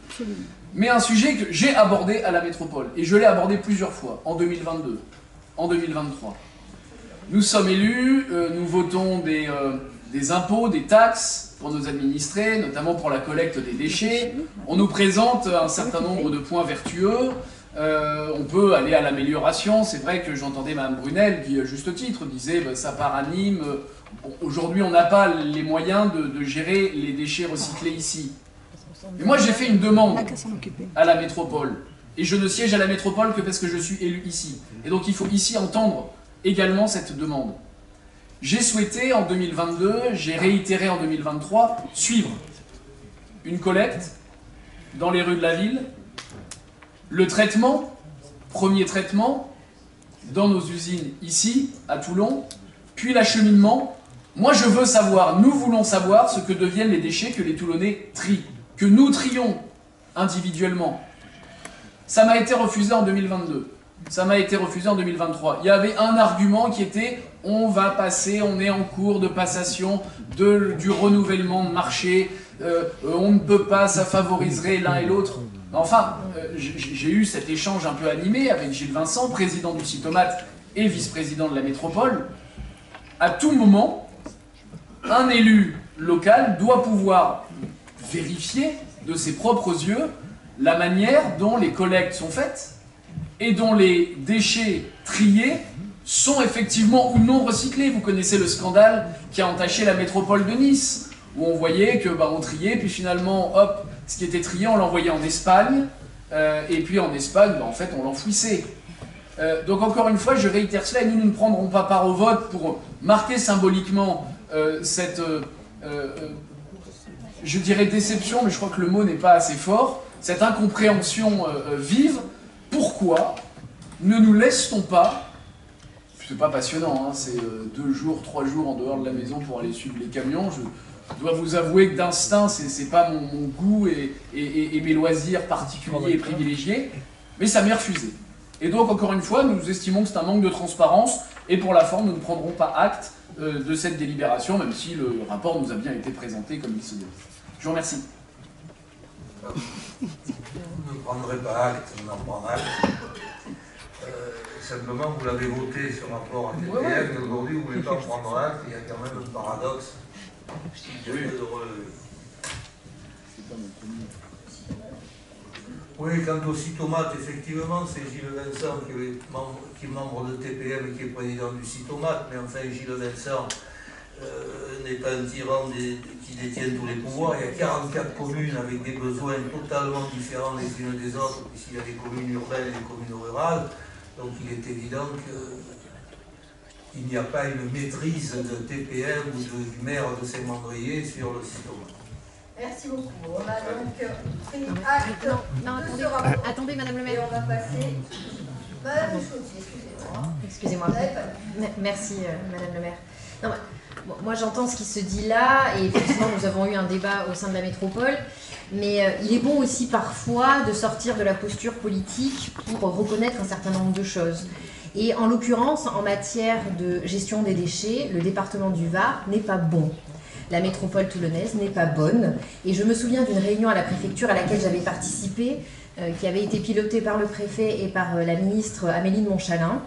Mais un sujet que j'ai abordé à la métropole, et je l'ai abordé plusieurs fois, en 2022, en 2023. Nous sommes élus, nous votons des impôts, des taxes pour nos administrés, notamment pour la collecte des déchets. On nous présente un certain nombre de points vertueux. On peut aller à l'amélioration. C'est vrai que j'entendais Mme Brunel qui, à juste titre, disait bah, ça part à Nîmes. Bon, aujourd'hui, on n'a pas les moyens de gérer les déchets recyclés ici. Et moi, j'ai fait une demande à la métropole. Et je ne siège à la métropole que parce que je suis élu ici. Et donc, il faut ici entendre également cette demande. J'ai souhaité en 2022, j'ai réitéré en 2023, suivre une collecte dans les rues de la ville, le traitement, premier traitement, dans nos usines ici, à Toulon, puis l'acheminement. Moi, je veux savoir, nous voulons savoir ce que deviennent les déchets que les Toulonnais trient, que nous trions individuellement. Ça m'a été refusé en 2022. Ça m'a été refusé en 2023. Il y avait un argument qui était « on va passer, on est en cours de passation du renouvellement de marché, on ne peut pas, ça favoriserait l'un et l'autre ». Enfin, j'ai eu cet échange un peu animé avec Gilles Vincent, président du cytomate et vice-président de la métropole. À tout moment, un élu local doit pouvoir vérifier de ses propres yeux la manière dont les collectes sont faites et dont les déchets triés sont effectivement ou non recyclés. Vous connaissez le scandale qui a entaché la métropole de Nice, où on voyait que on triait, puis finalement, hop, ce qui était trié, on l'envoyait en Espagne, et puis en Espagne, en fait, on l'enfouissait. Donc encore une fois, je réitère cela, et nous ne prendrons pas part au vote pour marquer symboliquement cette, je dirais déception, mais je crois que le mot n'est pas assez fort, cette incompréhension vive. Pourquoi ne nous laisse-t-on pas, c'est pas passionnant, hein, c'est 2 jours, 3 jours en dehors de la maison pour aller suivre les camions, je dois vous avouer que d'instinct, c'est pas mon goût et mes loisirs particuliers et privilégiés, Mais ça m'est refusé. Et donc, encore une fois, nous estimons que c'est un manque de transparence, et pour la forme, nous ne prendrons pas acte de cette délibération, même si le rapport nous a bien été présenté comme il se doit. Je vous remercie. Vous ne prendrez pas acte, on en prend acte. Simplement, vous l'avez voté ce rapport à TPM, mais aujourd'hui, vous ne voulez pas en prendre acte. Il y a quand même un paradoxe. Oui, quant au Citomate, effectivement, c'est Gilles Vincent qui est membre de TPM et qui est président du Citomate, mais enfin, Gilles Vincent n'est pas un tyran qui détient tous les pouvoirs. Il y a 44 communes avec des besoins totalement différents les unes des autres, puisqu'il y a des communes urbaines et des communes rurales. Donc il est évident qu'il n'y a pas une maîtrise de TPM ou du maire de Saint-Mandrier sur le Citomate. Merci beaucoup. On a donc pris acte de ce rapport. Attendez, Madame le maire. Et on va passer... Madame Chautier, excusez-moi. Excusez-moi. Merci, Madame le maire. Non, moi, j'entends ce qui se dit là, et effectivement, nous avons eu un débat au sein de la métropole, mais il est bon aussi parfois de sortir de la posture politique pour reconnaître un certain nombre de choses. Et en l'occurrence, en matière de gestion des déchets, le département du Var n'est pas bon. La métropole toulonnaise n'est pas bonne. Et je me souviens d'une réunion à la préfecture à laquelle j'avais participé, qui avait été pilotée par le préfet et par la ministre Amélie de Montchalin,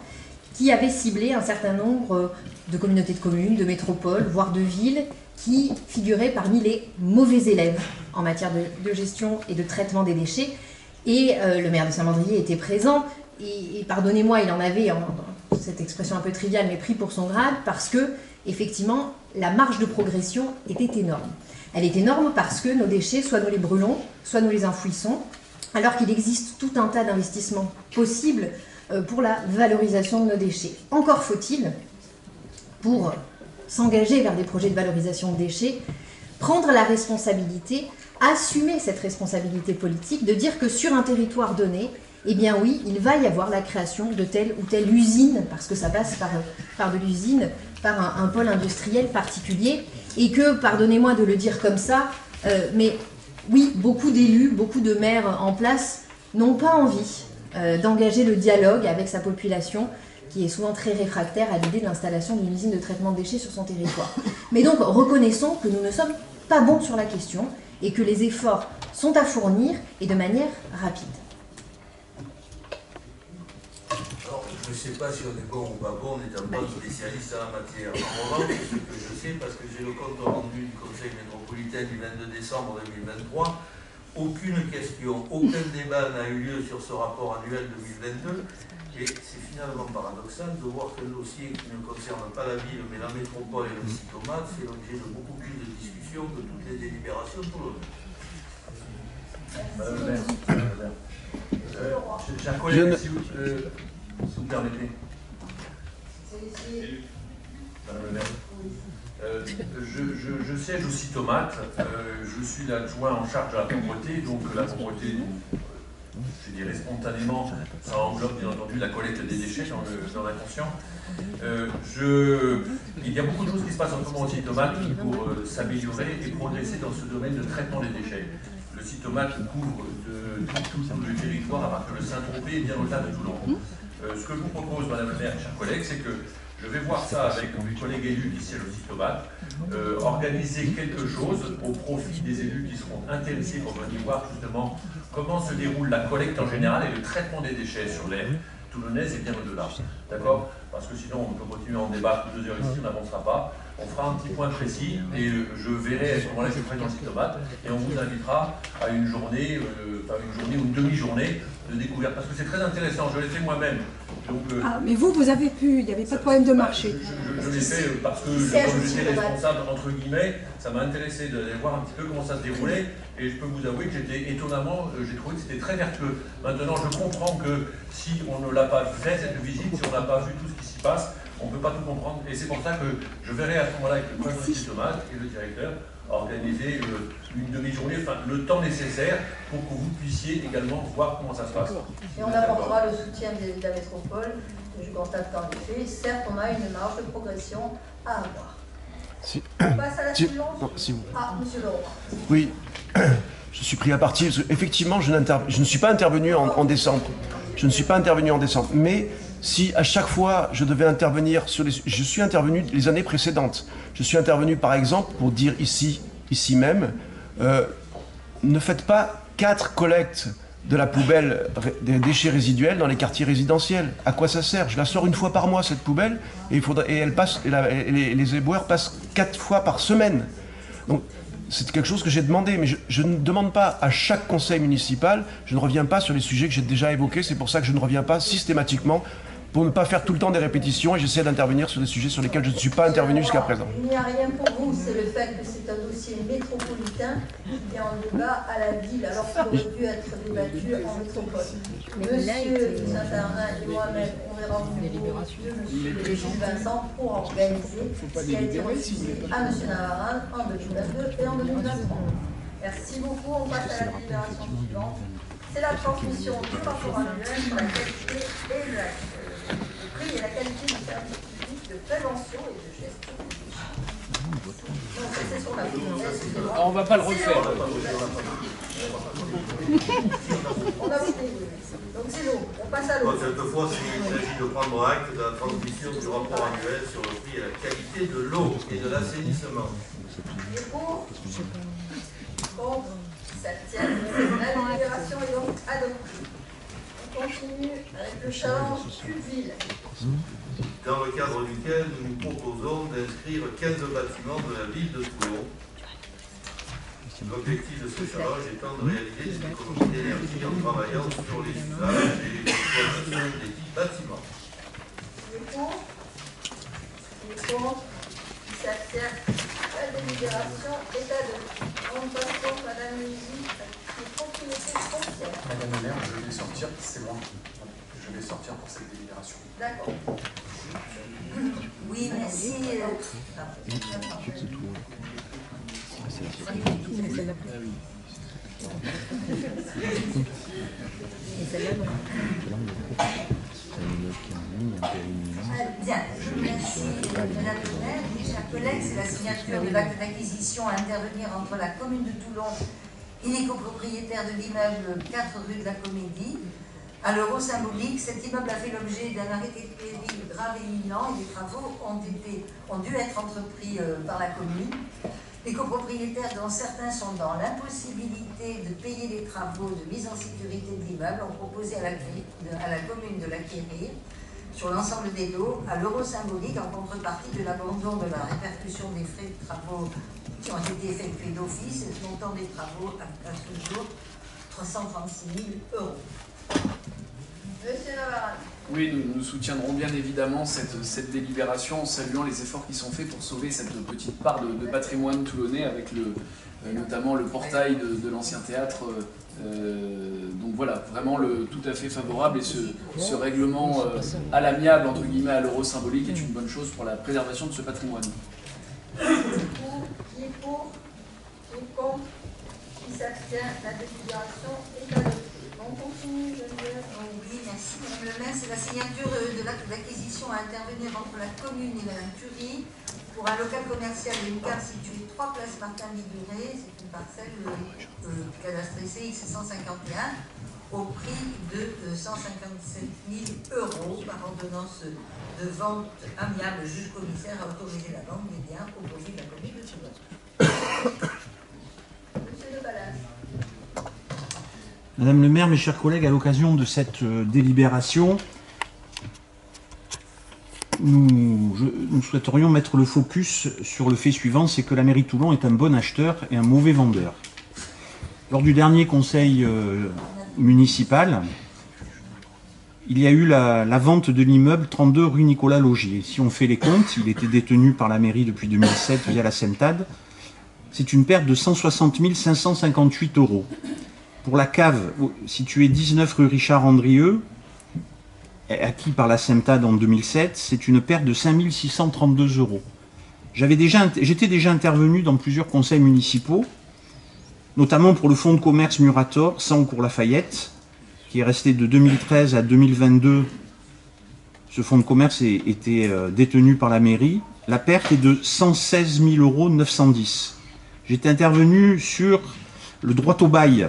qui avait ciblé un certain nombre de communautés de communes, de métropoles, voire de villes, qui figuraient parmi les mauvais élèves en matière de gestion et de traitement des déchets. Et le maire de Saint-Mandrier était présent, et pardonnez-moi, il en avait, cette expression un peu triviale, mais pris pour son grade, parce que, effectivement, la marge de progression était énorme. Elle est énorme parce que nos déchets, soit nous les brûlons, soit nous les enfouissons, alors qu'il existe tout un tas d'investissements possibles pour la valorisation de nos déchets. Encore faut-il, pour s'engager vers des projets de valorisation de déchets, prendre la responsabilité, assumer cette responsabilité politique, de dire que sur un territoire donné, eh bien oui, il va y avoir la création de telle ou telle usine, parce que ça passe par de l'usine, par un pôle industriel particulier, et que, pardonnez-moi de le dire comme ça, mais oui, beaucoup d'élus, beaucoup de maires en place n'ont pas envie d'engager le dialogue avec sa population, qui est souvent très réfractaire à l'idée de l'installation d'une usine de traitement de déchets sur son territoire. Mais donc, reconnaissons que nous ne sommes pas bons sur la question, et que les efforts sont à fournir, et de manière rapide. Je ne sais pas si on est bon ou pas bon, on est un bon spécialiste en la matière. En revanche, ce que je sais, parce que j'ai le compte rendu du Conseil métropolitain du 22 décembre 2023, aucune question, aucun débat n'a eu lieu sur ce rapport annuel 2022, et c'est finalement paradoxal de voir qu'un dossier qui ne concerne pas la ville, mais la métropole et le Citomate fait l'objet de beaucoup plus de discussions que toutes les délibérations toulonnaises. Madame le maire, j'ai un collègue, si vous permettez. Madame le maire. Je siège au Citomate, je suis l'adjoint en charge de la pauvreté, donc la pauvreté, je dirais spontanément, ça englobe bien entendu la collecte des déchets dans l'inconscient. Il y a beaucoup de choses qui se passent en ce moment au Citomate pour s'améliorer et progresser dans ce domaine de traitement des déchets. Le Citomate couvre tout le territoire à partir de Saint-Tropez et bien au-delà de Toulon. Ce que je vous propose, Madame la maire et chers collègues, c'est que je vais voir ça avec mes collègues élus qui siègent au Citomate, organiser quelque chose au profit des élus qui seront intéressés pour venir voir justement comment se déroule la collecte en général et le traitement des déchets sur l'aire toulonnaise et bien au-delà. D'accord? Parce que sinon on peut continuer à en débattre 2 heures ici, on n'avancera pas. On fera un petit point précis et je verrai à ce moment-là, je ferai dans le Citomate et on vous invitera à une journée ou une demi-journée de découverte. Parce que c'est très intéressant, je l'ai fait moi-même. Mais vous avez pu, il n'y avait pas de problème de marché. Je l'ai fait parce que comme j'étais responsable, entre guillemets, ça m'a intéressé d'aller voir un petit peu comment ça se déroulait et je peux vous avouer que j'étais étonnamment, j'ai trouvé que c'était très vertueux. Maintenant, je comprends que si on ne l'a pas fait, cette visite, si on n'a pas vu tout ce qui s'y passe, on ne peut pas tout comprendre. Et c'est pour ça que je verrai à ce moment-là avec le président du Citomate et le directeur organiser une demi-journée, enfin le temps nécessaire pour que vous puissiez également voir comment ça se passe. Et on apportera le soutien de la métropole. Je constate qu'en effet, certes, on a une marge de progression à avoir. On passe à la suivante. Monsieur Leroy. Oui, je suis pris à partie. Effectivement, je ne suis pas intervenu en décembre. Je ne suis pas intervenu en décembre. Mais si à chaque fois je devais intervenir sur les... Je suis intervenu les années précédentes. Je suis intervenu par exemple pour dire ici même, ne faites pas 4 collectes de la poubelle des déchets résiduels dans les quartiers résidentiels. À quoi ça sert? Je la sors une fois par mois, cette poubelle, et les éboueurs passent 4 fois par semaine. Donc c'est quelque chose que j'ai demandé, mais je ne demande pas à chaque conseil municipal, je ne reviens pas sur les sujets que j'ai déjà évoqués, c'est pour ça que je ne reviens pas systématiquement, pour ne pas faire tout le temps des répétitions, et j'essaie d'intervenir sur des sujets sur lesquels je ne suis pas intervenu jusqu'à présent. Il n'y a rien pour vous, c'est le fait que c'est un dossier métropolitain qui vient en débat à la ville, alors qu'il aurait dû être débattu en métropole. Monsieur Saint-Arnaud et moi-même, on verra au niveau de monsieur Gilles Vincent pour organiser ce qui a été refusé à monsieur Navarane en 2022 et en 2023. Merci beaucoup, on passe à la délibération suivante. C'est la transmission du rapport annuel sur la qualité et le prix et la qualité du service public de prévention et de gestion. Non, c'est sur la excusez-moi. On ne va pas le refaire. On a voté. Donc c'est l'eau. On passe à l'eau. Cette fois, il s'agit de prendre acte de la transmission du rapport annuel sur le prix et la qualité de l'eau et de l'assainissement. Et pour contre, s'abstiennent. La délibération est donc adoptée. On continue avec le challenge Sud-Ville. Dans le cadre duquel nous nous proposons d'inscrire 15 bâtiments de la ville de Toulon. L'objectif de ce challenge étant de réaliser des économies d'énergie en travaillant sur les usages et l'exploitation des dix bâtiments. Qui est pour? Qui est contre? Qui s'abstient? La délibération est adoptée. On passe donc, Madame Luzi, les propriétés foncières. Madame la maire, je vais sortir, c'est moi. Je vais sortir pour cette délibération. D'accord. Oui, merci. Bien, merci Madame le maire, mes chers collègues, c'est la signature de l'acte d'acquisition à intervenir entre la commune de Toulon et les copropriétaires de l'immeuble 4 rue de la Comédie. À l'euro symbolique, cet immeuble a fait l'objet d'un arrêté de péril grave et imminent et des travaux ont dû être entrepris par la commune. Les copropriétaires, dont certains sont dans l'impossibilité de payer les travaux de mise en sécurité de l'immeuble, ont proposé à la commune de l'acquérir sur l'ensemble des lots à l'euro symbolique en contrepartie de l'abandon de la répercussion des frais de travaux qui ont été effectués d'office et le montant des travaux à ce jour 336 000 €. Monsieur Navarane. Oui, nous soutiendrons bien évidemment cette délibération en saluant les efforts qui sont faits pour sauver cette petite part de patrimoine toulonnais avec notamment le portail de l'ancien théâtre. Donc voilà, vraiment tout à fait favorable, et ce règlement à l'amiable, entre guillemets, à l'euro symbolique est une bonne chose pour la préservation de ce patrimoine. Qui est pour? Qui est contre? Qui s'abstient? La délibération est adoptée. On continue, Geneviève. Oui, merci Madame le maire. C'est la signature de l'acte d'acquisition à intervenir entre la commune et Madame Curie pour un local commercial et une carte située 3 place Martin Liguré. C'est une parcelle cadastrée CX 151 au prix de 157 000 € par ordonnance de vente amiable. Juge commissaire a autorisé la vente des biens au profit de la commune de Toulon. Monsieur de Ballas. Madame le maire, mes chers collègues, à l'occasion de cette délibération, nous souhaiterions mettre le focus sur le fait suivant, c'est que la mairie de Toulon est un bon acheteur et un mauvais vendeur. Lors du dernier conseil municipal, il y a eu la vente de l'immeuble 32 rue Nicolas Logier. Si on fait les comptes, il était détenu par la mairie depuis 2007 via la SEMTAD. C'est une perte de 160 558 €. Pour la cave située 19 rue Richard Andrieux, acquis par la SEMTAD en 2007, c'est une perte de 5 632 €. J'étais déjà intervenu dans plusieurs conseils municipaux, notamment pour le fonds de commerce Murator, 100 cours Lafayette, qui est resté de 2013 à 2022. Ce fonds de commerce était détenu par la mairie. La perte est de 116 910 €. J'étais intervenu sur le droit au bail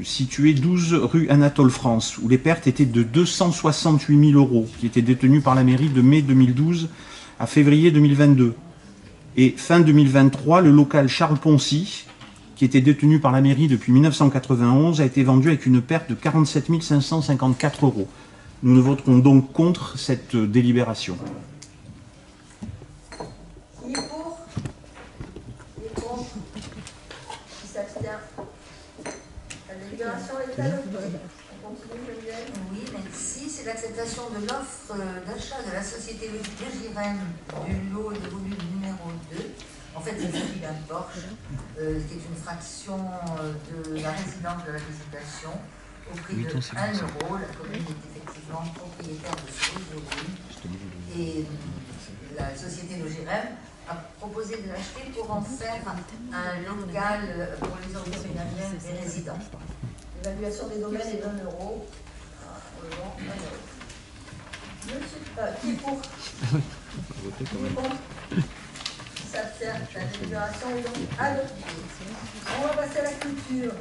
situé 12 rue Anatole France, où les pertes étaient de 268 000 €, qui étaient détenus par la mairie de mai 2012 à février 2022. Et fin 2023, le local Charles Poncy, qui était détenu par la mairie depuis 1991, a été vendu avec une perte de 47 554 €. Nous ne voterons donc contre cette délibération. Qui est pour? Qui est contre? Qui s'abstient? La délibération est adoptée. On continue, Geneviève? Oui, merci. C'est l'acceptation de l'offre d'achat de la société Le Girem du lot de volume numéro 2. En fait, il s'agit d'un Porsche, qui est une fraction de la résidence de la Visitation, au prix de 1 €. La commune est effectivement propriétaire de ce volume. Et la société Le Girem a proposé de l'acheter pour en faire un local pour les organismes des résidents. L'évaluation des domaines est d'1 €. Qui est pour? Qui est contre? Qui s'abstient? La délibération est donc adoptée. On va passer à la culture.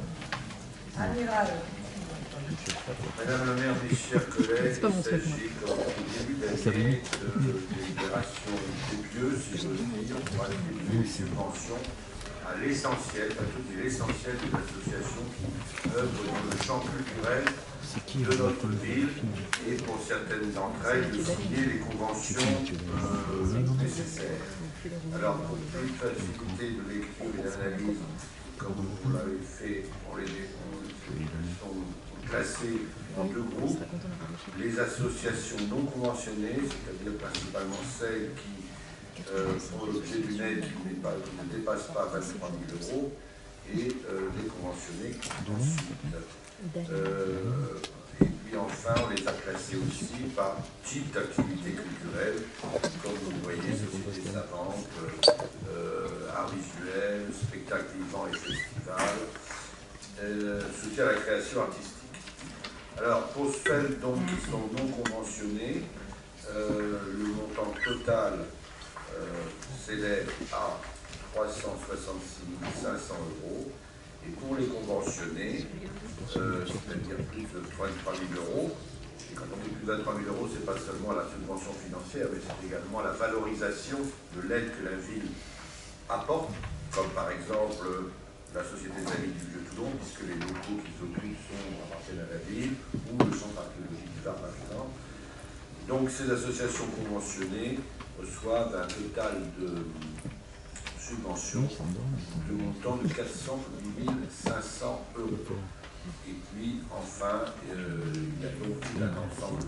Amiral. Madame la maire, mes chers collègues, il s'agit, comme au début d'année, de délibération pieuse, si j'ose dire, pour attribuer des subventions à l'essentiel, à tout l'essentiel des associations qui œuvrent dans le champ culturel de notre ville, et pour certaines d'entre elles, de signer les conventions nécessaires. Alors, pour plus de facilité de lecture et d'analyse, comme vous l'avez fait, on sont classés en deux groupes. Les associations non conventionnées, c'est-à-dire principalement celles qui font l'objet d'une aide qui ne dépasse pas 23 000 €, et les conventionnés qui sont ensuite. Et puis enfin, on les a classés aussi par type d'activité culturelle, comme vous le voyez, société savante, art visuel, spectacle vivant et festival, soutien à la création artistique. Alors, pour celles donc qui sont non conventionnées, le montant total s'élève à 366 500 €. Et pour les conventionnés, c'est-à-dire plus de 23 000 €, et quand on dit plus de 23 000 €, ce n'est pas seulement la subvention financière, mais c'est également la valorisation de l'aide que la ville apporte, comme par exemple la Société des Amis du Vieux-Toulon, puisque les locaux qui s'occupent appartiennent à la ville, ou le Centre archéologique du Var, par exemple. Donc ces associations conventionnées reçoivent un total de subvention de montant de 408 500 €. Et puis, enfin, il y a donc un ensemble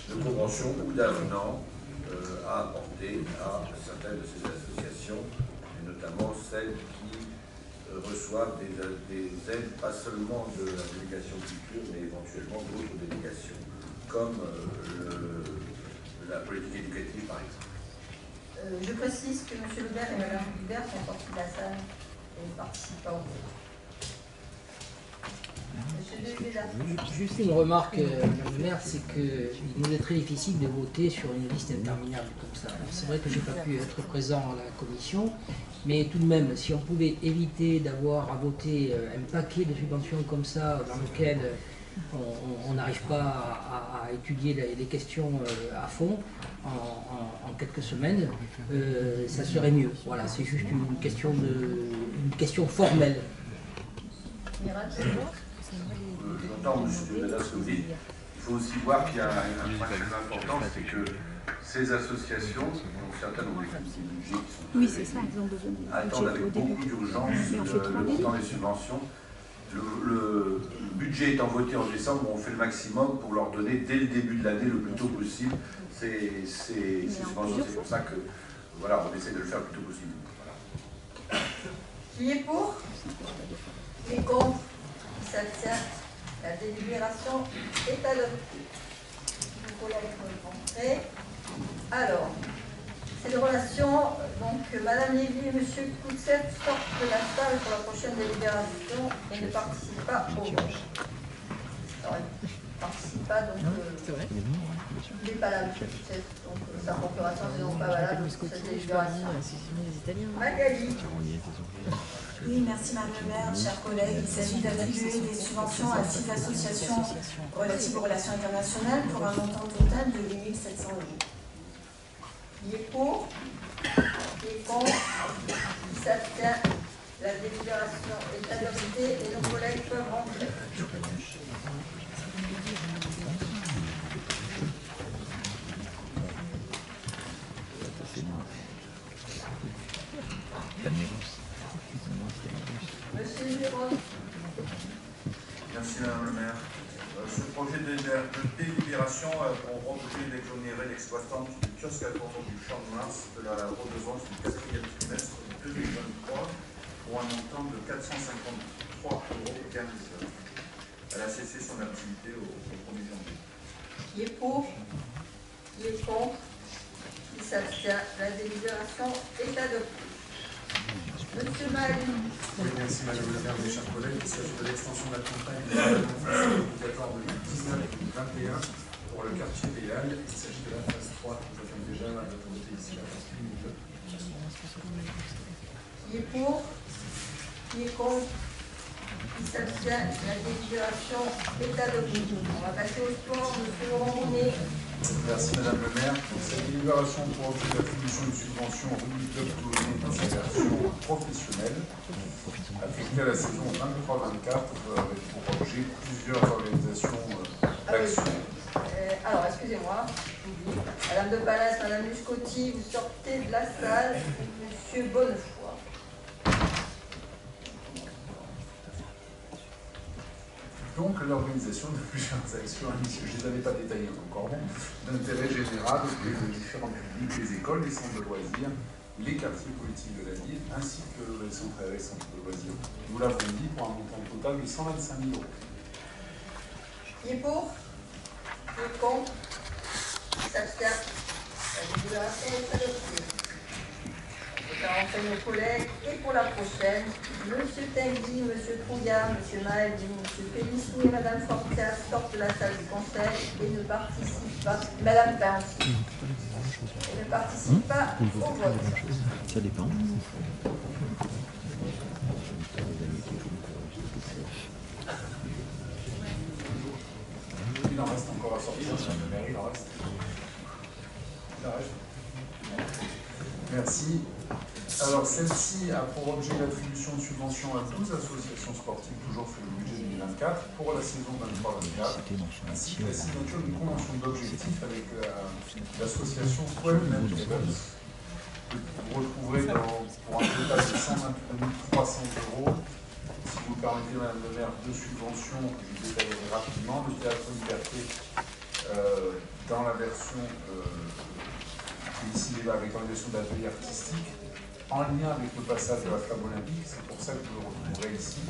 de conventions ou d'avenants à apporter à certaines de ces associations, et notamment celles qui reçoivent des aides, pas seulement de la délégation culture, mais éventuellement d'autres délégations, comme la politique éducative, par exemple. Je précise que M. Lebert et Mme Gilbert sont sortis de la salle et ne participent pas au vote. Juste une remarque, Madame le maire, c'est qu'il nous est très difficile de voter sur une liste interminable comme ça. C'est vrai que je n'ai pas pu être présent à la commission, mais tout de même, si on pouvait éviter d'avoir à voter un paquet de subventions comme ça, dans lequel on n'arrive pas à étudier les questions à fond en quelques semaines, ça serait mieux. Voilà, c'est juste une question formelle. J'entends, M. Demedas, ce que vous dites. Il faut aussi voir qu'il y a un point très important, c'est que ces associations, dont certaines ont des budgets qui sont attendent avec beaucoup d'urgence le montant des subventions. Le budget étant voté en décembre, on fait le maximum pour leur donner dès le début de l'année le plus tôt possible ces subventions. C'est pour ça que voilà, on essaie de le faire le plus tôt possible. Voilà. Qui est pour? Qui est contre? Qui s'abstient? La délibération est adoptée. Vos collègues peuvent rentrer. Alors, c'est de relations. Donc, Madame Lévy et Monsieur Koutsev sortent de la salle pour la prochaine délibération et ne participent pas au vote. Alors, ils ne participent pas, donc il n'est pas là, M. Koutsev. Donc, sa procuration n'est donc pas valable pour cette délibération. Magali. Oui, merci Madame le maire, chers collègues. Il s'agit d'attribuer des subventions à 6 associations relatives aux relations internationales pour un montant total de 8 700 €. Qui est pour? Qui est contre? Qui s'abstient? La délibération est adoptée et nos collègues peuvent rentrer. Monsieur Giraud. Merci Madame le maire. Ce projet de délibération a pour objet d'exonérer l'exploitante du kiosque à Tournon du Champ de Mars de la redevance du 4e trimestre de 2023 pour un montant de 453,15 €. Elle a cessé son activité au 1er janvier. Qui est pour? Qui est contre? Qui s'abstient? La délibération est adoptée. Monsieur Maël. Oui, merci Madame le maire, mes chers collègues. Il s'agit de l'extension de la campagne obligatoire de 2019 et 2021 pour le quartier Béal. Il s'agit de la phase 3 que nous avons déjà votée ici, la phase 1 et 2. Qui est pour? Qui est contre? Qui s'abstient? La délibération est adoptée. On va passer au sport. Monsieur Laurent Monet. Merci Madame le maire. Cette délibération pour objet d'attribution de subvention au Rugby Club Toulonnais dans sa version professionnelle, affectée à la saison 23-24, avec pour objet plusieurs organisations d'actions. Alors, excusez-moi, j'oublie. Madame de Pallas, Madame Luscotti, vous sortez de la salle. Monsieur Bonnefoy. Donc l'organisation de plusieurs actions, je ne les avais pas détaillées encore, d'intérêt général auprès de différents publics, les écoles, les centres de loisirs, les quartiers politiques de la ville, ainsi que les centres aérés, centres de loisirs. Nous l'avons dit pour un montant total de 125 000 €. Qui est pour? Qui est contre? Qui s'abstient? La délibération est adoptée. Je vais rentrer nos collègues. Et pour la prochaine, Monsieur Tengui, Monsieur Trouillard, Monsieur Maël, Monsieur Félicini et Madame Fortias sortent de la salle du conseil et ne participent pas. Madame Pince. Et ne participent pas au vote. Ça dépend. Il en reste encore à sortir, Madame le maire, il en reste. Il en reste. Merci. Alors, celle-ci a pour objet l'attribution de subventions à 12 associations sportives, toujours sur le budget 2024, pour la saison 23-24, ainsi que la signature d'une convention d'objectifs avec l'association 12 Men Events. Vous retrouverez pour un total de 122 300 €. Si vous me permettez, Madame le maire, deux subventions que je détaillerai rapidement. Le Théâtre Liberté, dans la version ici avec l'organisation d'ateliers artistiques, en lien avec le passage de la flamme olympique. C'est pour ça que vous le retrouverez ici,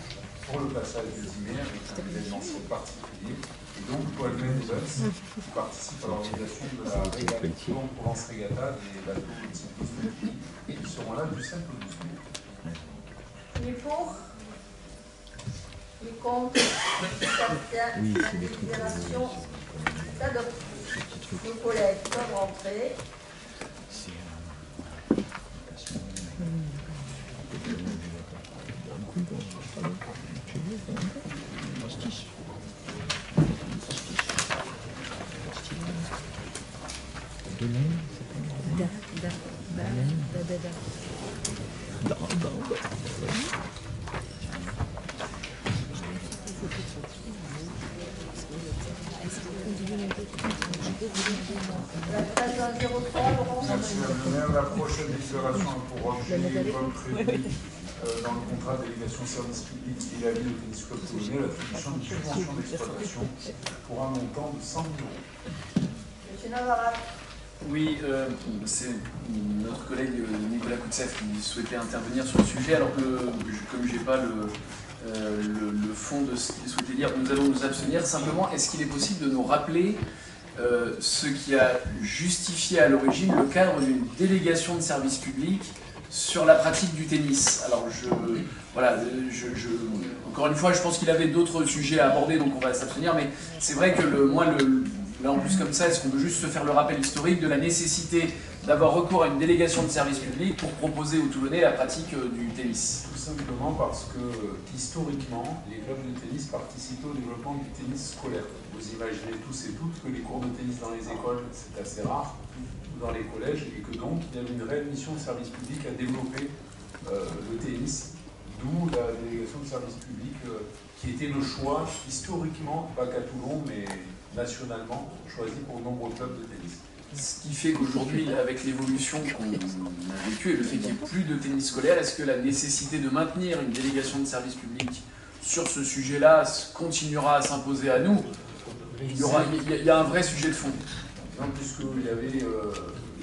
pour le passage de Zimmer, avec un événementiel particulier. Et donc, 12 Men Events, qui participe à l'organisation de la régate Provence Regatta des bateaux de cyclisme du pays. Ils seront là du 5 au 12 mai. Qui est pour? Qui est contre? Qui s'abstient? Oui, La c'est des trucs. délibération est adoptée. Nos collègues peuvent rentrer. Merci Madame le maire. La prochaine délibération a pour objet, comme prévu dans le contrat de délégation service public et la ville de Tennis Club Toulonnais, l'attribution d'une subvention d'exploitation pour un montant de 100 000 €. Monsieur Navarra. Oui, c'est notre collègue Nicolas Koutsev qui souhaitait intervenir sur le sujet, alors que comme je n'ai pas le fond de ce qu'il souhaitait dire, nous allons nous abstenir. Simplement, est-ce qu'il est possible de nous rappeler ce qui a justifié à l'origine le cadre d'une délégation de service public sur la pratique du tennis? Alors, encore une fois, je pense qu'il avait d'autres sujets à aborder, donc on va s'abstenir, mais c'est vrai que là en plus comme ça, est-ce qu'on peut juste se faire le rappel historique de la nécessité d'avoir recours à une délégation de service public pour proposer aux Toulonnais la pratique du tennis? Tout simplement parce que, historiquement, les clubs de tennis participaient au développement du tennis scolaire. Vous imaginez tous et toutes que les cours de tennis dans les écoles, c'est assez rare, ou dans les collèges, et que donc il y avait une réelle mission de service public à développer le tennis, d'où la délégation de service public qui était le choix, historiquement, pas qu'à Toulon, mais nationalement, choisi pour de nombreux clubs de tennis. Ce qui fait qu'aujourd'hui, avec l'évolution qu'on a vécue et le fait qu'il n'y ait plus de tennis scolaire, est-ce que la nécessité de maintenir une délégation de service public sur ce sujet-là continuera à s'imposer à nous? Il y a un vrai sujet de fond. Puisqu'il y avait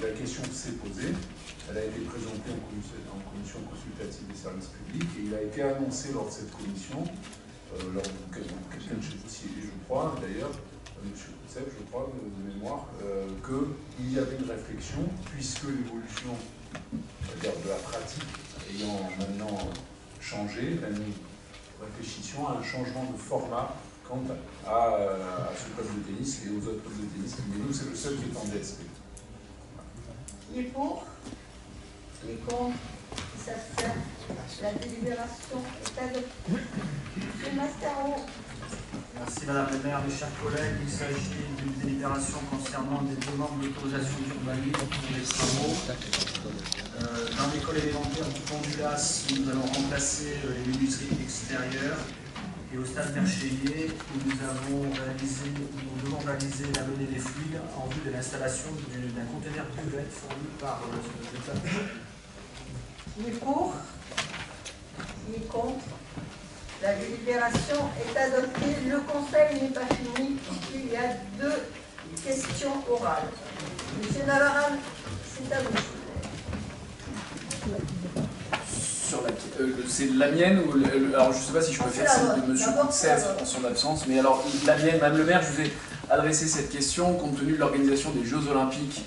la question qui s'est posée, elle a été présentée en commission consultative des services publics et il a été annoncé lors de cette commission, lors de quelqu'un de chez vous, je crois, d'ailleurs, M. Koutsef, je crois, de mémoire, qu'il y avait une réflexion, puisque l'évolution de la pratique ayant maintenant changé, nous réfléchissions à un changement de format quant à ce club de tennis et aux autres clubs de tennis. Mais nous, c'est le seul qui est en DSP. Qui est pour? Qui est contre? Qui s'abstient? La délibération est adoptée. M. Mascaro. Merci Madame le maire, mes chers collègues. Il s'agit d'une délibération concernant des demandes d'autorisation d'urbanisme pour les travaux. Dans l'école élémentaire du Pont-du-Las, nous allons remplacer les menuiseries extérieures. Et au stade Merchélier, nous devons réaliser la menée des fluides en vue de l'installation d'un conteneur cuvette fourni par l'État. Qui est pour? Qui est contre? La délibération est adoptée. Le conseil n'est pas fini puisqu'il y a 2 questions orales. Monsieur Navaran, c'est à vous. C'est la mienne ou alors je ne sais pas si je peux faire celle de M. Koutsef en son absence, mais alors la mienne, Madame le maire, je vous ai adressé cette question compte tenu de l'organisation des Jeux Olympiques.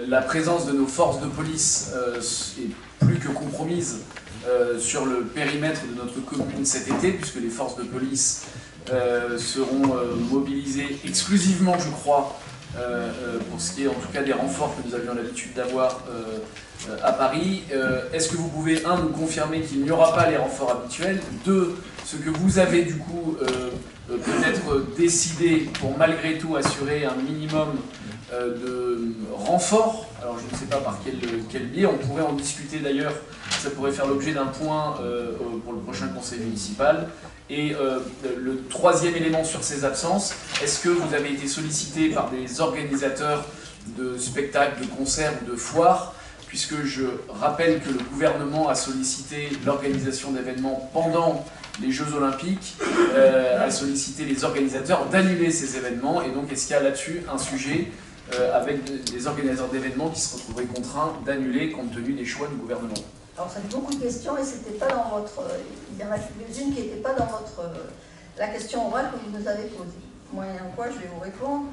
La présence de nos forces de police est plus que compromise sur le périmètre de notre commune cet été, puisque les forces de police seront mobilisées exclusivement, je crois, pour ce qui est en tout cas des renforts que nous avions l'habitude d'avoir à Paris. Est-ce que vous pouvez, un, nous confirmer qu'il n'y aura pas les renforts habituels, deux, ce que vous avez du coup peut-être décidé pour malgré tout assurer un minimum de renforts, alors je ne sais pas par quel biais, on pourrait en discuter d'ailleurs, ça pourrait faire l'objet d'un point pour le prochain conseil municipal. Et le troisième élément sur ces absences, est-ce que vous avez été sollicité par des organisateurs de spectacles, de concerts ou de foires, puisque je rappelle que le gouvernement a sollicité l'organisation d'événements pendant les Jeux Olympiques, a sollicité les organisateurs d'annuler ces événements, et donc est-ce qu'il y a là-dessus un sujet avec des organisateurs d'événements qui se retrouveraient contraints d'annuler compte tenu des choix du gouvernement? Alors ça fait beaucoup de questions et c'était pas dans votre... Il y en a quelques-unes qui n'étaient pas dans la question orale que vous nous avez posée. Moyennant quoi, je vais vous répondre.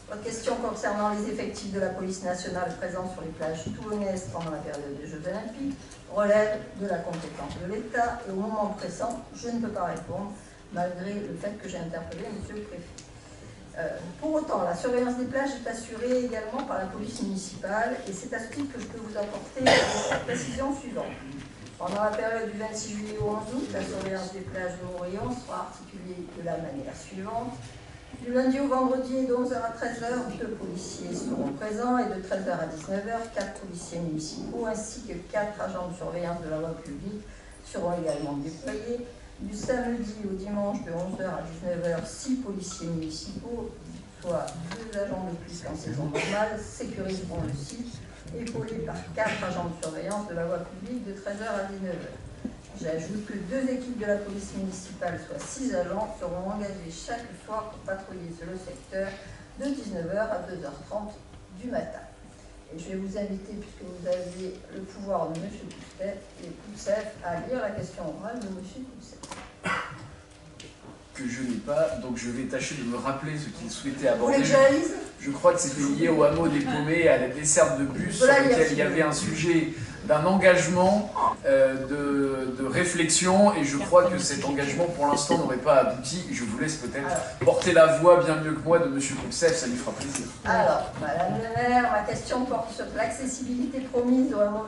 Votre question concernant les effectifs de la police nationale présents sur les plages toulonnaises pendant la période des Jeux Olympiques relève de la compétence de l'État et au moment présent, je ne peux pas répondre malgré le fait que j'ai interpellé M. le Préfet. Pour autant, la surveillance des plages est assurée également par la police municipale et c'est à ce titre que je peux vous apporter les précisions suivantes. Pendant la période du 26 juillet au 11 août, la surveillance des plages de Morillon sera articulée de la manière suivante. Du lundi au vendredi et de 11h à 13h, 2 policiers seront présents et de 13h à 19h, 4 policiers municipaux ainsi que 4 agents de surveillance de la voie publique seront également déployés. Du samedi au dimanche de 11h à 19h, 6 policiers municipaux, soit 2 agents de plus qu'en saison normale, sécuriseront le site, épaulés par 4 agents de surveillance de la voie publique de 13h à 19h. J'ajoute que 2 équipes de la police municipale, soit 6 agents, seront engagés chaque soir pour patrouiller sur le secteur de 19h à 2h30 du matin. Et je vais vous inviter, puisque vous avez le pouvoir de M. Koutsef, à lire la question orale de M. Koutsef. Que je n'ai pas, donc je vais tâcher de me rappeler ce qu'il souhaitait aborder. Vous voulez que je la lise ? Je crois que c'était lié au hameau des Paumés, à la desserte de bus, sur lequel il y avait un sujet d'un engagement de réflexion, et je crois que cet engagement pour l'instant n'aurait pas abouti. Je vous laisse peut-être porter la voix bien mieux que moi de M. Koulsev, ça lui fera plaisir. Alors, Madame le maire, ma question porte sur l'accessibilité promise au hameau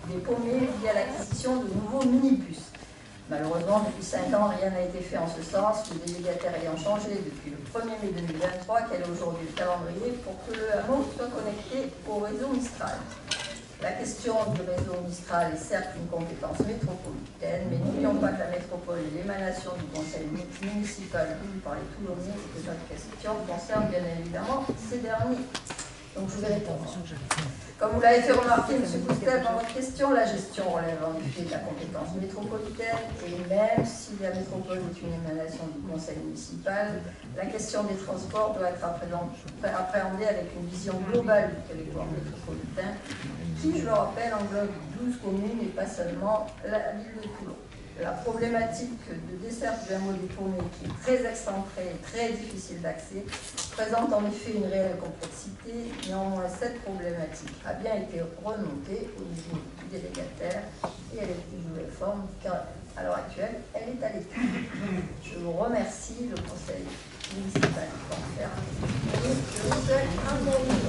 des Pommiers via l'acquisition de nouveaux minibus. Malheureusement, depuis 5 ans, rien n'a été fait en ce sens, le délégataire ayant changé depuis le 1er mai 2023, quel est aujourd'hui le calendrier pour que le hameau soit connecté au réseau Mistral. La question du réseau Mistral est certes une compétence métropolitaine, mais n'oublions pas que la métropole est l'émanation du conseil municipal voulu par les Toulonnais et que notre question concerne bien évidemment ces derniers. Donc je vais répondre. Comme vous l'avez fait remarquer, M. Koulsev, dans votre question, la gestion relève en effet de la compétence métropolitaine, et même si la métropole est une émanation du conseil municipal, la question des transports doit être appréhendée avec une vision globale du territoire métropolitain, qui, je le rappelle, englobe 12 communes et pas seulement la ville de Toulon. La problématique de desserte du hameau des Pommiers, qui est très excentrée et très difficile d'accès, présente en effet une réelle complexité. Néanmoins, cette problématique a bien été remontée au niveau du délégataire et elle est une nouvelle forme, car à l'heure actuelle, elle est à l'étude. Je vous remercie, le conseil municipal de Canfert, et je vous souhaite un bon week-end.